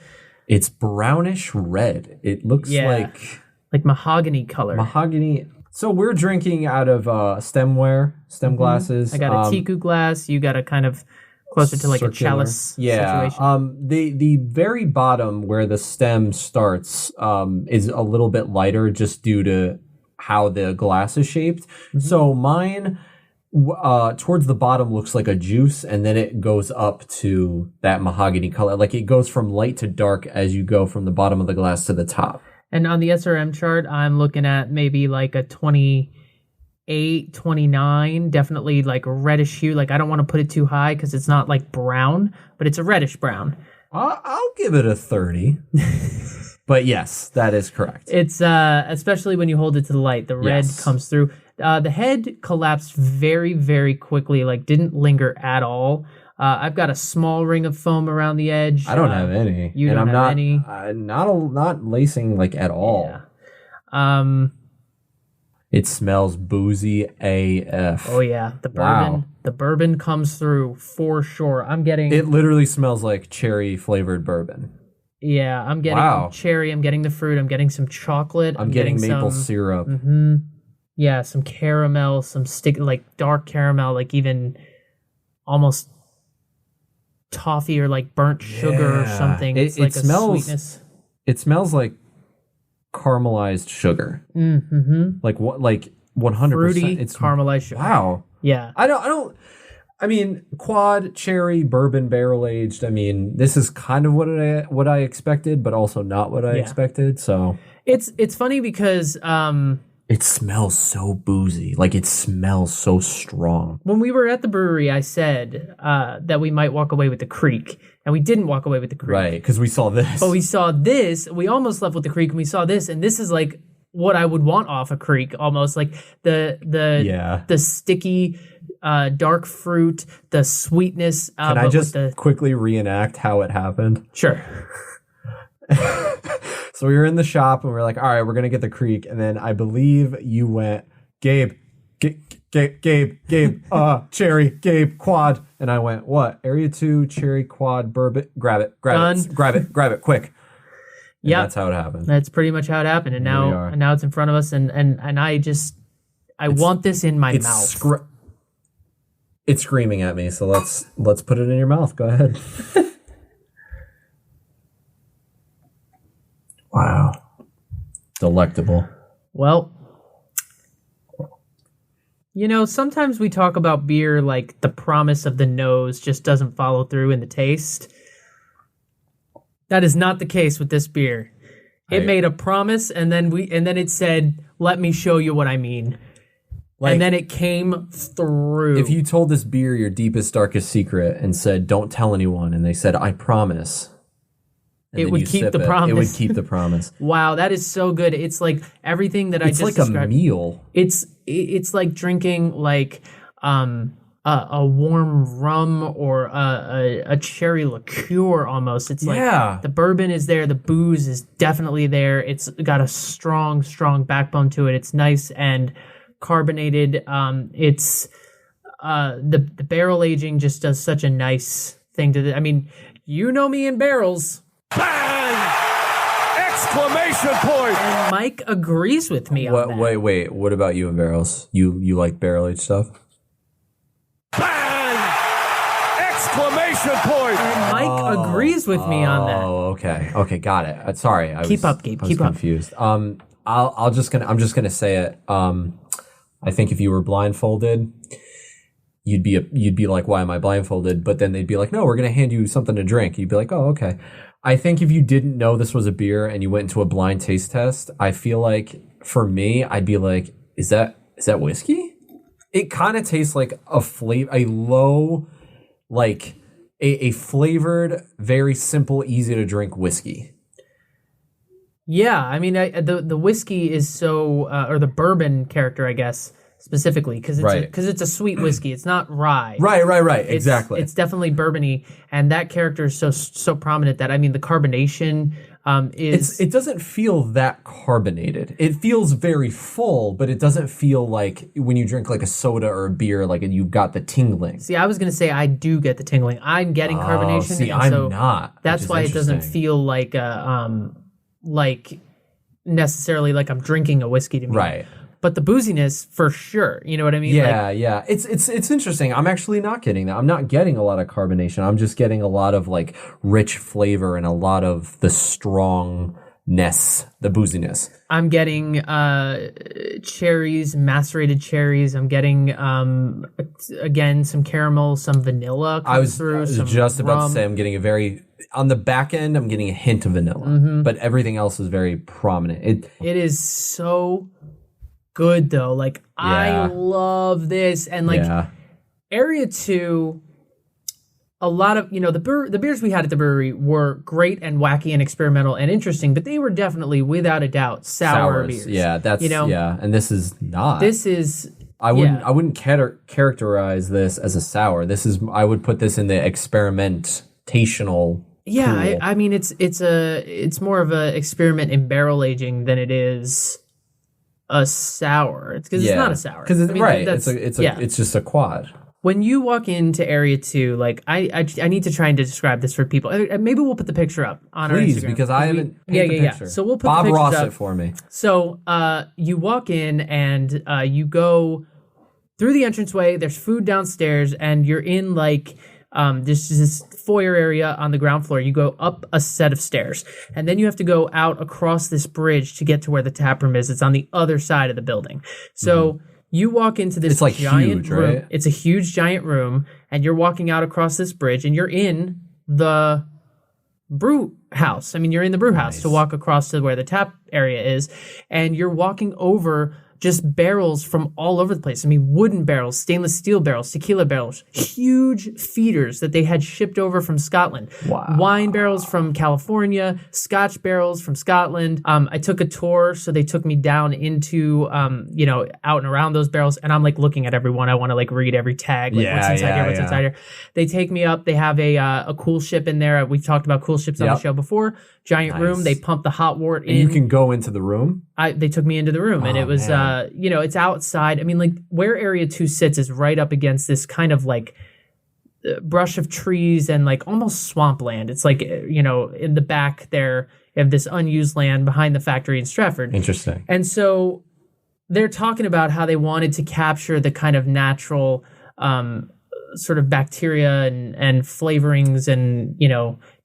it's brownish red. It looks like mahogany color. Mahogany. So we're drinking out of stem glasses. I got a teku glass. You got a kind of closer to like circular. A chalice situation. The very bottom where the stem starts is a little bit lighter just due to how the glass is shaped. Mm-hmm. So mine towards the bottom looks like a juice, and then it goes up to that mahogany color. Like it goes from light to dark as you go from the bottom of the glass to the top. And on the SRM chart, I'm looking at maybe like a 28, 29, definitely like a reddish hue. Like I don't want to put it too high because it's not like brown, but it's a reddish brown. I'll give it a 30. But yes, that is correct. It's especially when you hold it to the light, the red comes through. The head collapsed very, very quickly, like didn't linger at all. I've got a small ring of foam around the edge. I don't have any. You and don't I'm have not, any. not lacing like at all. Yeah. It smells boozy AF. Oh yeah, the bourbon. Wow. The bourbon comes through for sure. I'm getting. It literally smells like cherry flavored bourbon. Yeah, I'm getting cherry. I'm getting the fruit. I'm getting some chocolate. I'm getting maple some, syrup. Mm-hmm. Yeah, some caramel, some like dark caramel, like even almost toffee or like burnt sugar or something. It's like a sweetness. It smells like caramelized sugar. Mm-hmm. Like what? Like 100%. Fruity It's caramelized sugar. Wow. Yeah. I mean, quad, cherry, bourbon, barrel aged. I mean, this is kind of what I expected, but also not what I expected. So it's funny because it smells so boozy. Like it smells so strong. When we were at the brewery, I said that we might walk away with the creek, and we didn't walk away with the creek. Right, because we saw this. But we saw this. We almost left with the creek, and we saw this, and this is like what I would want off a creek, almost like the sticky dark fruit, the sweetness. Can I just quickly reenact how it happened? Sure. So we were in the shop and we are like, all right, we're going to get the creek. And then I believe you went, Gabe, cherry, Gabe, quad. And I went, what? Area 2, cherry, quad, bourbon. Grab it, quick. Yeah, that's how it happened. That's pretty much how it happened. And now it's in front of us. And I want this in my mouth. It's screaming at me. So let's put it in your mouth. Go ahead. Wow. Delectable. Well, sometimes we talk about beer like the promise of the nose just doesn't follow through in the taste. That is not the case with this beer. It made a promise and then it said, "Let me show you what I mean." And then it came through. If you told this beer your deepest, darkest secret and said, "Don't tell anyone," and they said, "I promise," it would keep the promise. It would keep the promise. Wow, that is so good. It's like everything that I just described. It's like a meal. It's like drinking like a warm rum or a cherry liqueur almost. It's like the bourbon is there, the booze is definitely there. It's got a strong backbone to it. It's nice and carbonated. It's the barrel aging just does such a nice thing to I mean, you know me in barrels. Bang! Exclamation point! And Mike agrees with me on that. Wait. What about you in barrels? You like barrel aged stuff? Bang! Exclamation point! And Mike agrees with me on that. Oh, okay. Okay, got it. Sorry. Keep up, Gabe. I was confused. I'm just gonna say it. I think if you were blindfolded, you'd be like, why am I blindfolded? But then they'd be like, no, we're gonna hand you something to drink. You'd be like, oh, okay. I think if you didn't know this was a beer and you went into a blind taste test, I feel like for me, I'd be like, is that whiskey? It kind of tastes like a flavored, very simple, easy to drink whiskey. Yeah, I mean, the whiskey is so, or the bourbon character, I guess, specifically, because it's a sweet whiskey. It's not rye. Right. Exactly. It's definitely bourbony, and that character is so prominent that, I mean, the carbonation is... It doesn't feel that carbonated. It feels very full, but it doesn't feel like when you drink like a soda or a beer, like you've got the tingling. See, I was going to say I do get the tingling. I'm getting carbonation. See, I'm not. That's why it doesn't feel like like necessarily like I'm drinking a whiskey to me. Right. But the booziness, for sure. You know what I mean? Yeah. It's interesting. I'm actually not getting that. I'm not getting a lot of carbonation. I'm just getting a lot of like rich flavor and a lot of the strongness, the booziness. I'm getting cherries, macerated cherries. I'm getting again some caramel, some vanilla. I was just about to say I'm getting on the back end. I'm getting a hint of vanilla, but everything else is very prominent. It is so good though. Like I love this, and like Area 2. a lot of, the beers we had at the brewery were great and wacky and experimental and interesting, but they were definitely, without a doubt, sour beers. Yeah, that's and this is not. This is. I wouldn't characterize this as a sour. I would put this in the experimentational. Yeah, pool. I mean it's more of a experiment in barrel aging than it is a sour. It's because it's not a sour. Because it's just a quad. When you walk into Area 2, like I need to try and describe this for people. Maybe we'll put the picture up on our Instagram. Please, because I haven't painted the picture. So we'll put Bob the Ross up. it for me. So you walk in and you go through the entranceway. There's food downstairs, and you're in like this foyer area on the ground floor. You go up a set of stairs, and then you have to go out across this bridge to get to where the tap room is. It's on the other side of the building. So you walk into this giant room. Right? It's a huge, giant room, and you're walking out across this bridge, and you're in the brew house. I mean, you're in the brew house to walk across to where the tap area is, and you're walking over just barrels from all over the place. I mean, wooden barrels, stainless steel barrels, tequila barrels, huge feeders that they had shipped over from Scotland. Wow. Wine barrels from California, Scotch barrels from Scotland. I took a tour, so they took me down into, out and around those barrels, and I'm like looking at every one. I want to like read every tag, like what's inside here, what's inside here. They take me up. They have a coolship in there. We've talked about coolships on the show before. Giant room. They pump the hot wort in. And you can go into the room? They took me into the room, and it was, it's outside. I mean, like where Area 2 sits is right up against this kind of like brush of trees and like almost swampland. It's like, in the back there, you have this unused land behind the factory in Stratford. Interesting. And so they're talking about how they wanted to capture the kind of natural sort of bacteria and flavorings and,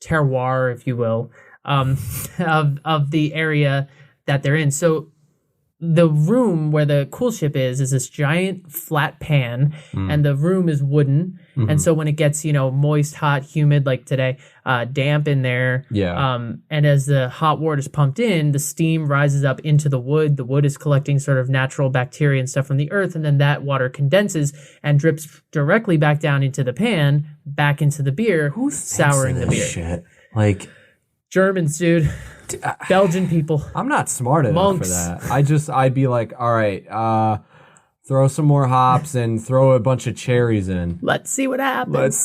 terroir, if you will, of the area that they're in. So the room where the coolship is this giant flat pan, and the room is wooden. Mm-hmm. And so when it gets, moist, hot, humid, like today, damp in there. Yeah. And as the hot wort is pumped in, the steam rises up into the wood. The wood is collecting sort of natural bacteria and stuff from the earth. And then that water condenses and drips directly back down into the pan, back into the beer, souring the beer. Shit? Like Germans, dude. Belgian people. I'm not smart enough for that. I'd be like, all right, throw some more hops and throw a bunch of cherries in. Let's see what happens.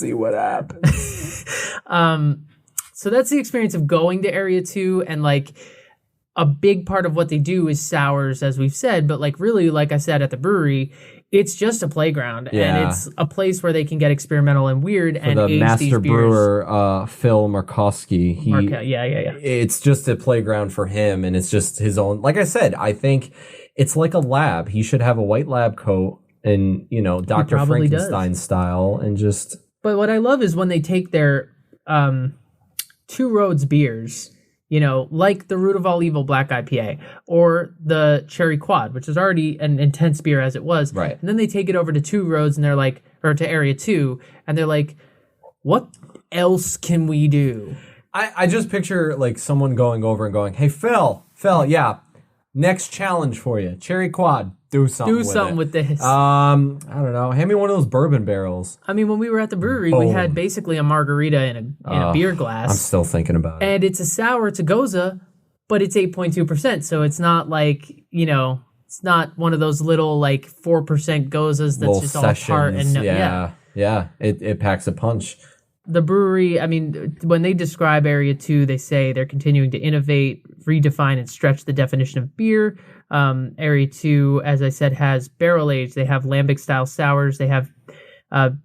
So that's the experience of going to Area 2, and like a big part of what they do is sours, as we've said, but like really, like I said, at the brewery, it's just a playground, and it's a place where they can get experimental and weird and the age master these beers. Brewer, Phil Markowski. Yeah. It's just a playground for him, and it's just his own. Like I said, I think it's like a lab. He should have a white lab coat and, Dr. Frankenstein style, and just. But what I love is when they take their Two Roads beers, like the Root of All Evil Black IPA or the Cherry Quad, which is already an intense beer as it was. Right. And then they take it over to Two Roads and they're like, or to Area 2, and they're like, what else can we do? I just picture like someone going over and going, hey, Phil, yeah, next challenge for you. Cherry Quad. Do something with this. I don't know. Hand me one of those bourbon barrels. I mean, when we were at the brewery, we had basically a margarita in a beer glass. I'm still thinking about it. And it's a sour, it's a Gose, but it's 8.2%. So it's not like, it's not one of those little like 4% Goses that's little just sessions. all tart and yeah. It packs a punch. The brewery, I mean, when they describe Area 2, they say they're continuing to innovate, redefine, and stretch the definition of beer. Area 2, as I said, has barrel aged. They have lambic-style sours. They have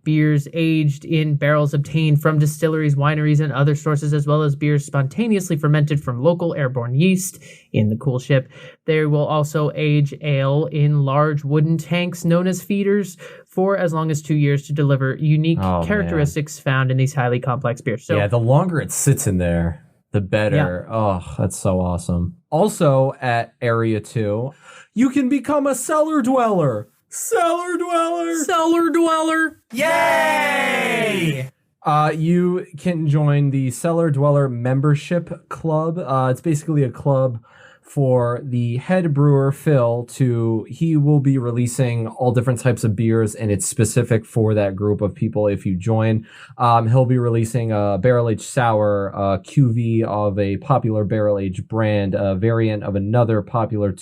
beers aged in barrels obtained from distilleries, wineries, and other sources, as well as beers spontaneously fermented from local airborne yeast in the coolship. They will also age ale in large wooden tanks known as feeders for as long as 2 years to deliver unique characteristics found in these highly complex beers. So, the longer it sits in there, the better. Yeah. Oh, that's so awesome. Also at Area 2, you can become a cellar dweller. Cellar dweller. Yay! You can join the Cellar Dweller Membership Club. It's basically a club for the head brewer, Phil, he will be releasing all different types of beers, and it's specific for that group of people if you join. He'll be releasing a barrel-aged sour, QV of a popular barrel-aged brand, a variant of another popular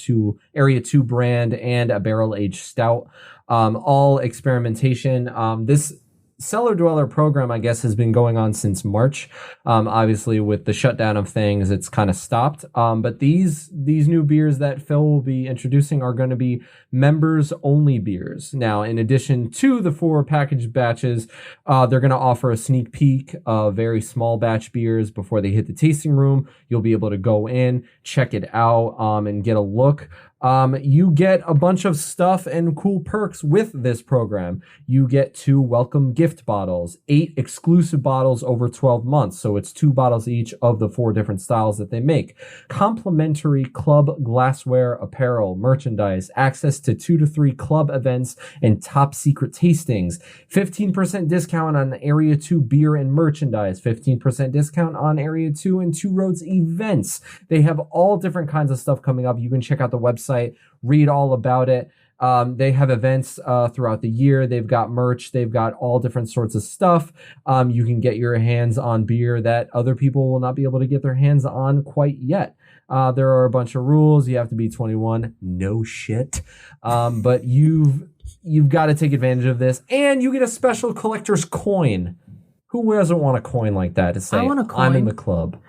Area 2 brand, and a barrel-aged stout. All experimentation. This Cellar Dweller program, I guess, has been going on since March. Obviously, with the shutdown of things, it's kind of stopped. But these new beers that Phil will be introducing are going to be members-only beers. Now, in addition to the 4 packaged batches, they're going to offer a sneak peek of very small batch beers before they hit the tasting room. You'll be able to go in, check it out, and get a look. You get a bunch of stuff and cool perks with this program. You get 2 welcome gift bottles, 8 exclusive bottles over 12 months. So it's 2 bottles each of the 4 different styles that they make. Complimentary club glassware, apparel, merchandise, access to 2 to 3 club events and top secret tastings. 15% discount on Area 2 beer and merchandise. 15% discount on Area 2 and Two Roads events. They have all different kinds of stuff coming up. You can check out the website. Read all about it. They have events throughout the year. They've got merch. They've got all different sorts of stuff. You can get your hands on beer that other people will not be able to get their hands on quite yet. There are a bunch of rules. You have to be 21. No shit. But you've got to take advantage of this. And you get a special collector's coin. Who doesn't want a coin like that to say, I'm in the club?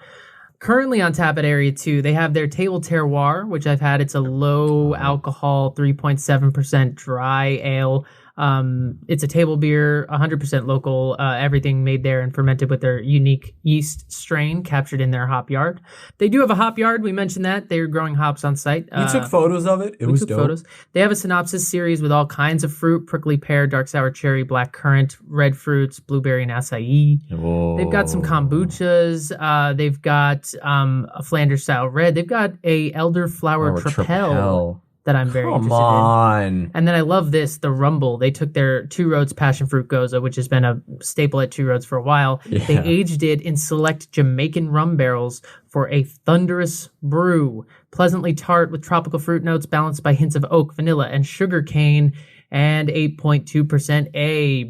Currently on tap at Area 2, they have their Table Terroir, which I've had. It's a low alcohol, 3.7% dry ale. It's a table beer, 100% local, everything made there and fermented with their unique yeast strain captured in their hop yard. They do have a hop yard. We mentioned that. They're growing hops on site. We took photos of it. It was dope. Photos. They have a synopsis series with all kinds of fruit: prickly pear, dark sour cherry, black currant, red fruits, blueberry, and acai. Whoa. They've got some kombuchas. They've got a Flanders style red. They've got a elderflower tripel that I'm very interested in. And then I love this, the Rumble. They took their Two Roads Passion Fruit Gose, which has been a staple at Two Roads for a while. Yeah. They aged it in select Jamaican rum barrels for a thunderous brew. Pleasantly tart with tropical fruit notes balanced by hints of oak, vanilla, and sugar cane. And 8.2%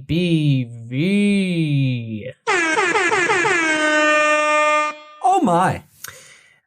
ABV. Oh my.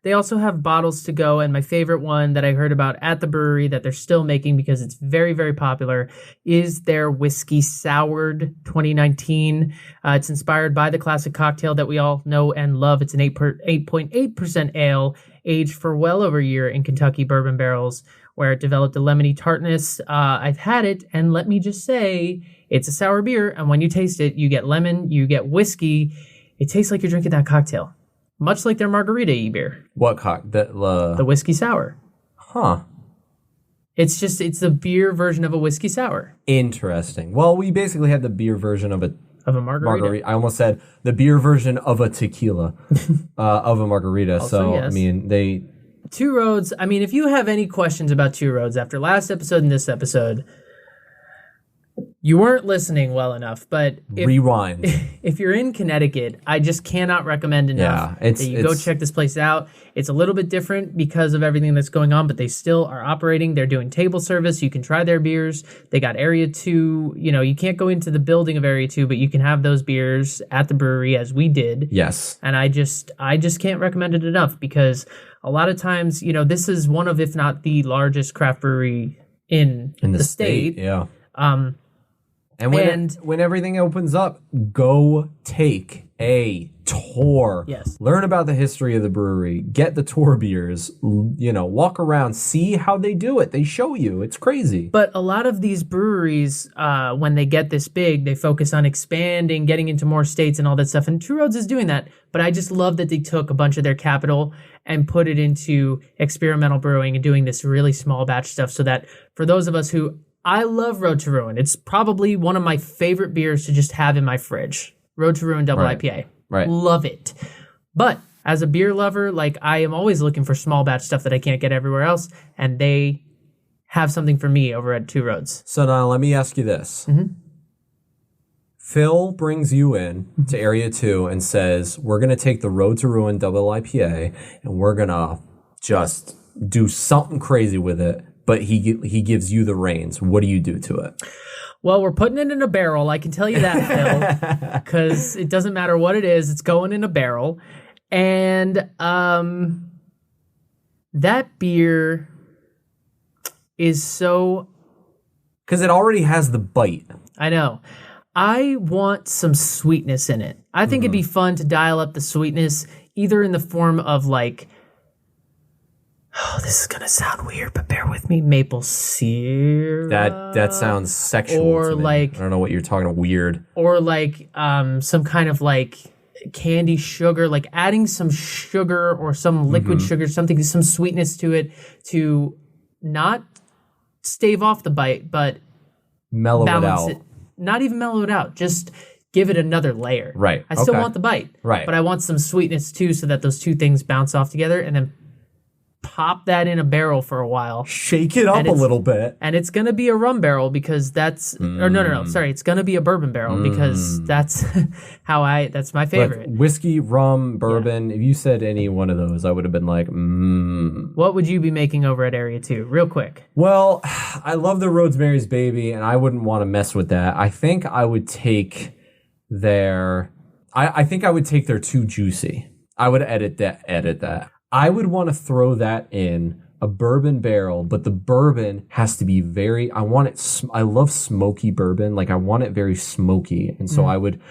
They also have bottles to go, and my favorite one that I heard about at the brewery that they're still making because it's very, very popular is their Whiskey Soured 2019. It's inspired by the classic cocktail that we all know and love. It's an 8.8% ale aged for well over a year in Kentucky bourbon barrels, where it developed a lemony tartness. I've had it, and let me just say, it's a sour beer, and when you taste it, you get lemon, you get whiskey. It tastes like you're drinking that cocktail. Much like their margarita beer. What The whiskey sour. Huh. It's the beer version of a whiskey sour. Interesting. Well, we basically had the beer version of a margarita. I almost said the beer version of a tequila, of a margarita. Also, so, yes. I mean, Two Roads. I mean, if you have any questions about Two Roads after last episode and this episode, you weren't listening well enough, but rewind. If you're in Connecticut, I just cannot recommend enough that you go check this place out. It's a little bit different because of everything that's going on, but they still are operating. They're doing table service. You can try their beers. They got Area 2. You know, you can't go into the building of Area 2, but you can have those beers at the brewery as we did. Yes. And I just can't recommend it enough because a lot of times, you know, this is one of, if not the largest craft brewery in the state. Yeah. And when everything opens up, go take a tour. Yes. Learn about the history of the brewery. Get the tour beers. You know, walk around. See how they do it. They show you. It's crazy. But a lot of these breweries, when they get this big, they focus on expanding, getting into more states and all that stuff. And Two Roads is doing that. But I just love that they took a bunch of their capital and put it into experimental brewing and doing this really small batch stuff so that for those of us who... I love Road to Ruin. It's probably one of my favorite beers to just have in my fridge. Road to Ruin Double IPA. Right. Love it. But as a beer lover, like I am always looking for small batch stuff that I can't get everywhere else. And they have something for me over at Two Roads. So now let me ask you this. Mm-hmm. Phil brings you in to Area 2 and says, we're going to take the Road to Ruin Double IPA and we're going to just do something crazy with it, but he gives you the reins. What do you do to it? Well, we're putting it in a barrel. I can tell you that, Phil, because it doesn't matter what it is. It's going in a barrel. And that beer is so... Because it already has the bite. I know. I want some sweetness in it. I think it'd be fun to dial up the sweetness, either in the form of like... Oh, this is gonna sound weird, but bear with me. Maple syrup. That sounds sexual. Or to me. like, I don't know what you're talking about. Weird. Or like some kind of like candy sugar, like adding some sugar or some liquid sugar, something, some sweetness to it to not stave off the bite, but mellow it balance out. it. Not even mellow it out. Just give it another layer. Right. I still want the bite. Right. But I want some sweetness too, so that those two things bounce off together, and then pop that in a barrel for a while. Shake it up a little bit. And it's going to be a rum barrel because that's... Or no. Sorry. It's going to be a bourbon barrel because that's that's my favorite. Like whiskey, rum, bourbon. If you said any one of those, I would have been like, What would you be making over at Area 2? Real quick. Well, I love the Rosemary's Baby, and I wouldn't want to mess with that. I think I would take their... I think I would take their Too Juicy. I would edit that. I would want to throw that in a bourbon barrel, but the bourbon has to be very, I love smoky bourbon. Like I want it very smoky. And so I would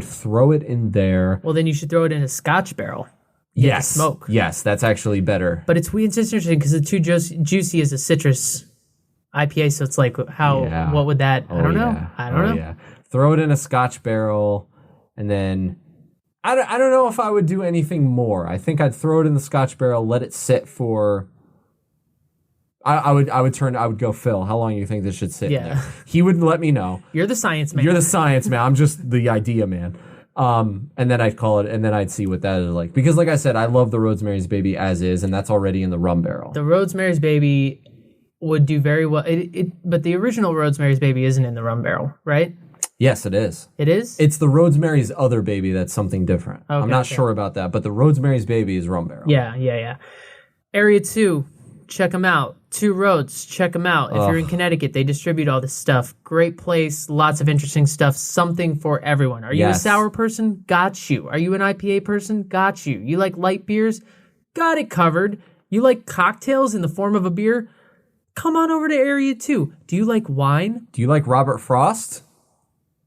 throw it in there. Well, then you should throw it in a Scotch barrel. Yes. Smoke. Yes, that's actually better. But it's interesting because the Too Juicy is a citrus IPA. So it's like what would that, I don't know. I don't know. Yeah. Throw it in a Scotch barrel and then I don't know if I would do anything more. I think I'd throw it in the Scotch barrel, let it sit for... I would go, Phil, how long do you think this should sit in there? He would let me know. You're the science man. You're the science man. I'm just the idea man. And then I'd call it, and then I'd see what that is like. Because like I said, I love the Rosemary's Baby as is, and that's already in the rum barrel. The Rosemary's Baby would do very well. But the original Rosemary's Baby isn't in the rum barrel, right? Yes, it is. It is? It's the Rosemary's Other Baby that's something different. Okay, I'm not sure about that, but the Rosemary's Baby is rum barrel. Yeah. Area 2, check them out. Two Roads, check them out. If you're in Connecticut, they distribute all this stuff. Great place, lots of interesting stuff, something for everyone. Are you a sour person? Got you. Are you an IPA person? Got you. You like light beers? Got it covered. You like cocktails in the form of a beer? Come on over to Area 2. Do you like wine? Do you like Robert Frost?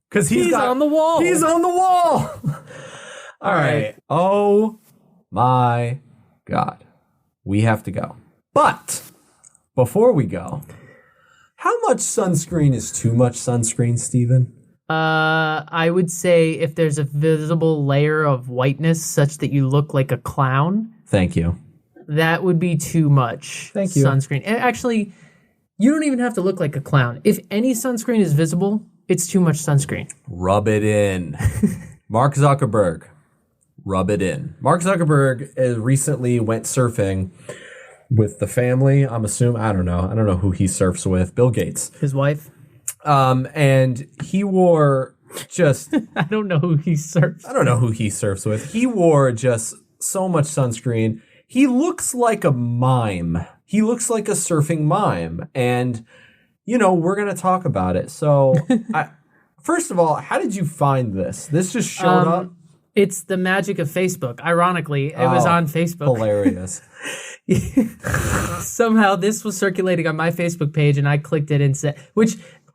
Because he's on the wall. He's on the wall. All right. Oh my God. We have to go. But before we go, how much sunscreen is too much sunscreen, Steven? I would say if there's a visible layer of whiteness such that you look like a clown. Thank you. That would be too much. Thank you. Sunscreen. And actually, you don't even have to look like a clown. If any sunscreen is visible, it's too much sunscreen. Rub it in. Mark Zuckerberg. Rub it in. Mark Zuckerberg recently went surfing with the family. I'm assuming, I don't know who he surfs with. Bill Gates. His wife. And he wore just... I don't know who he surfs. I don't know who he surfs with. He wore just so much sunscreen. He looks like a mime. He looks like a surfing mime. And... you know, we're going to talk about it. So, first of all, how did you find this? This just showed up? It's the magic of Facebook. Ironically, it was on Facebook. Hilarious. Somehow this was circulating on my Facebook page, and I clicked it and said,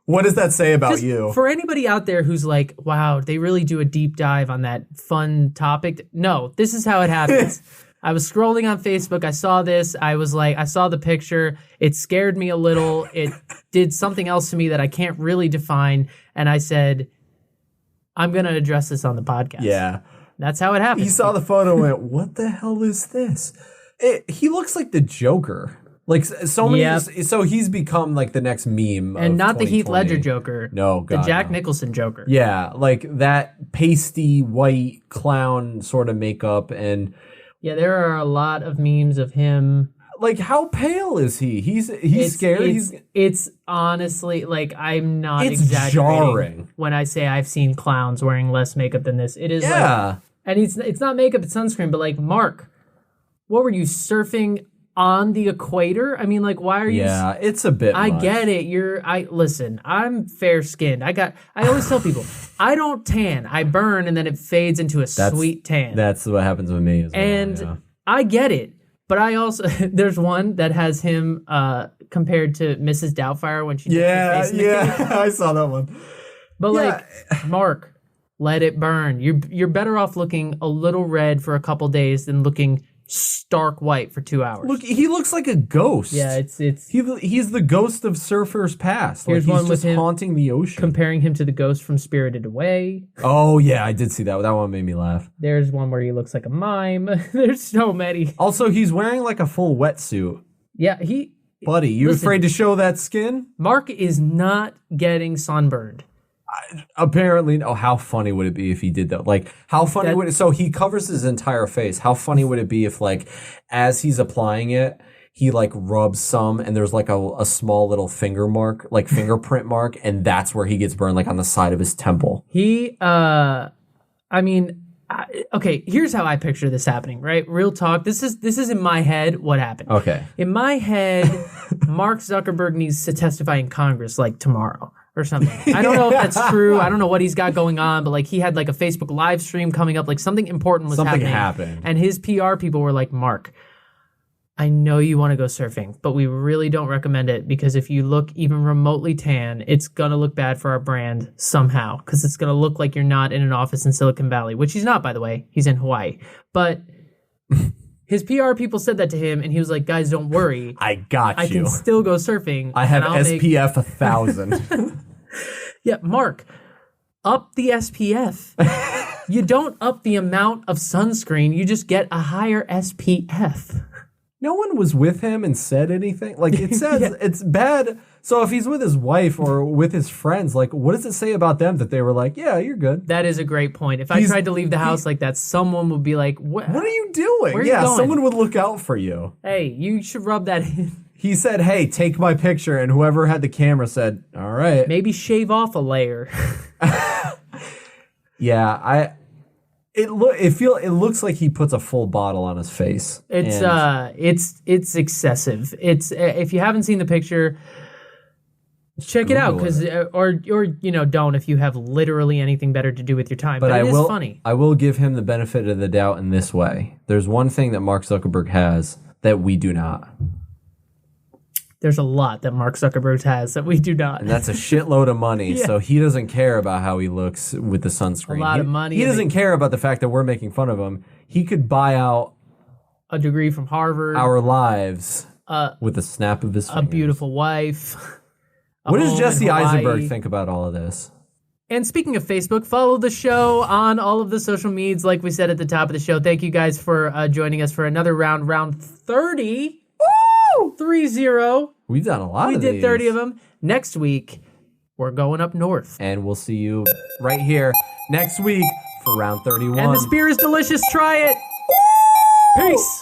what does that say about you? For anybody out there who's like, wow, they really do a deep dive on that fun topic. No, this is how it happens. I was scrolling on Facebook. I saw this. I was like, I saw the picture. It scared me a little. It did something else to me that I can't really define. And I said, I'm going to address this on the podcast. Yeah. That's how it happened. He saw the photo and went, what the hell is this? He looks like the Joker. Like so many. Yep. So he's become like the next meme. And of not the Heath 2020. Ledger Joker. No, God, the Jack no. Nicholson Joker. Yeah, like that pasty white clown sort of makeup and... yeah, there are a lot of memes of him. Like, how pale is he? He's scary. It's honestly, like, I'm not It's exaggerating jarring. when I say I've seen clowns wearing less makeup than this. It is yeah. like, and it's not makeup, it's sunscreen, but like, Mark, what were you surfing on the equator. I mean, like, why are you? Yeah, it's a bit I much. get it. Listen, I'm fair skinned. I always tell people, I don't tan. I burn and then it fades into a sweet tan. That's what happens with me as well. And yeah. I get it. But I also, there's one that has him compared to Mrs. Doubtfire when she dipped her face in the cake. I saw that one. But like, Mark, let it burn. You're better off looking a little red for a couple days than looking stark white for 2 hours. Look, he looks like a ghost. Yeah, he's the ghost of surfers past. Here's like, one he's with just him haunting the ocean. comparing him to the ghost from Spirited Away. Oh yeah, I did see that. That one made me laugh. There's one where he looks like a mime. There's so many. Also, he's wearing like a full wetsuit. Yeah, Buddy, you Listen, afraid to show that skin? Mark is not getting sunburned. Apparently, how funny would it be if he did that? Like, how funny would it? So he covers his entire face. How funny would it be if, like, as he's applying it, he like rubs some, and there's like a small little finger mark, like fingerprint mark, and that's where he gets burned, like on the side of his temple. Okay, here's how I picture this happening, right? Real talk. This is in my head what happened. Okay. In my head, Mark Zuckerberg needs to testify in Congress like tomorrow or something. I don't know if that's true. I don't know what he's got going on, but like he had like a Facebook live stream coming up, like something important was happening. Something happened. And his PR people were like, Mark, I know you want to go surfing, but we really don't recommend it because if you look even remotely tan, it's going to look bad for our brand somehow because it's going to look like you're not in an office in Silicon Valley, which he's not, by the way. He's in Hawaii. But his PR people said that to him, and he was like, guys, don't worry. I got you. I can still go surfing. I have SPF 1000. Yeah, Mark, up the SPF. You don't up the amount of sunscreen. You just get a higher SPF. No one was with him and said anything. Like, it says it's bad. So if he's with his wife or with his friends, like, what does it say about them that they were like, yeah, you're good? That is a great point. If I tried to leave the house like that, someone would be like, what are you doing? Where are you going? Someone would look out for you. Hey, you should rub that in. He said, hey, take my picture. And whoever had the camera said, all right. Maybe shave off a layer. Yeah, it looks like he puts a full bottle on his face. It's excessive. It's if you haven't seen the picture, check it out or don't if you have literally anything better to do with your time. But it is funny. I will give him the benefit of the doubt in this way. There's one thing that Mark Zuckerberg has that we do not. There's a lot that Mark Zuckerberg has that we do not. And that's a shitload of money. Yeah. So he doesn't care about how he looks with the sunscreen. A lot of money. He doesn't care about the fact that we're making fun of him. He could buy out a degree from Harvard, our lives with a snap of his fingers. A beautiful wife. What does Jesse Eisenberg think about all of this? And speaking of Facebook, follow the show on all of the social medias, like we said at the top of the show. Thank you guys for joining us for another round 30. Woo! 3-0. We've done a lot of these. We did 30 of them. Next week, we're going up north. And we'll see you right here next week for round 31. And the beer is delicious. Try it. Woo! Peace.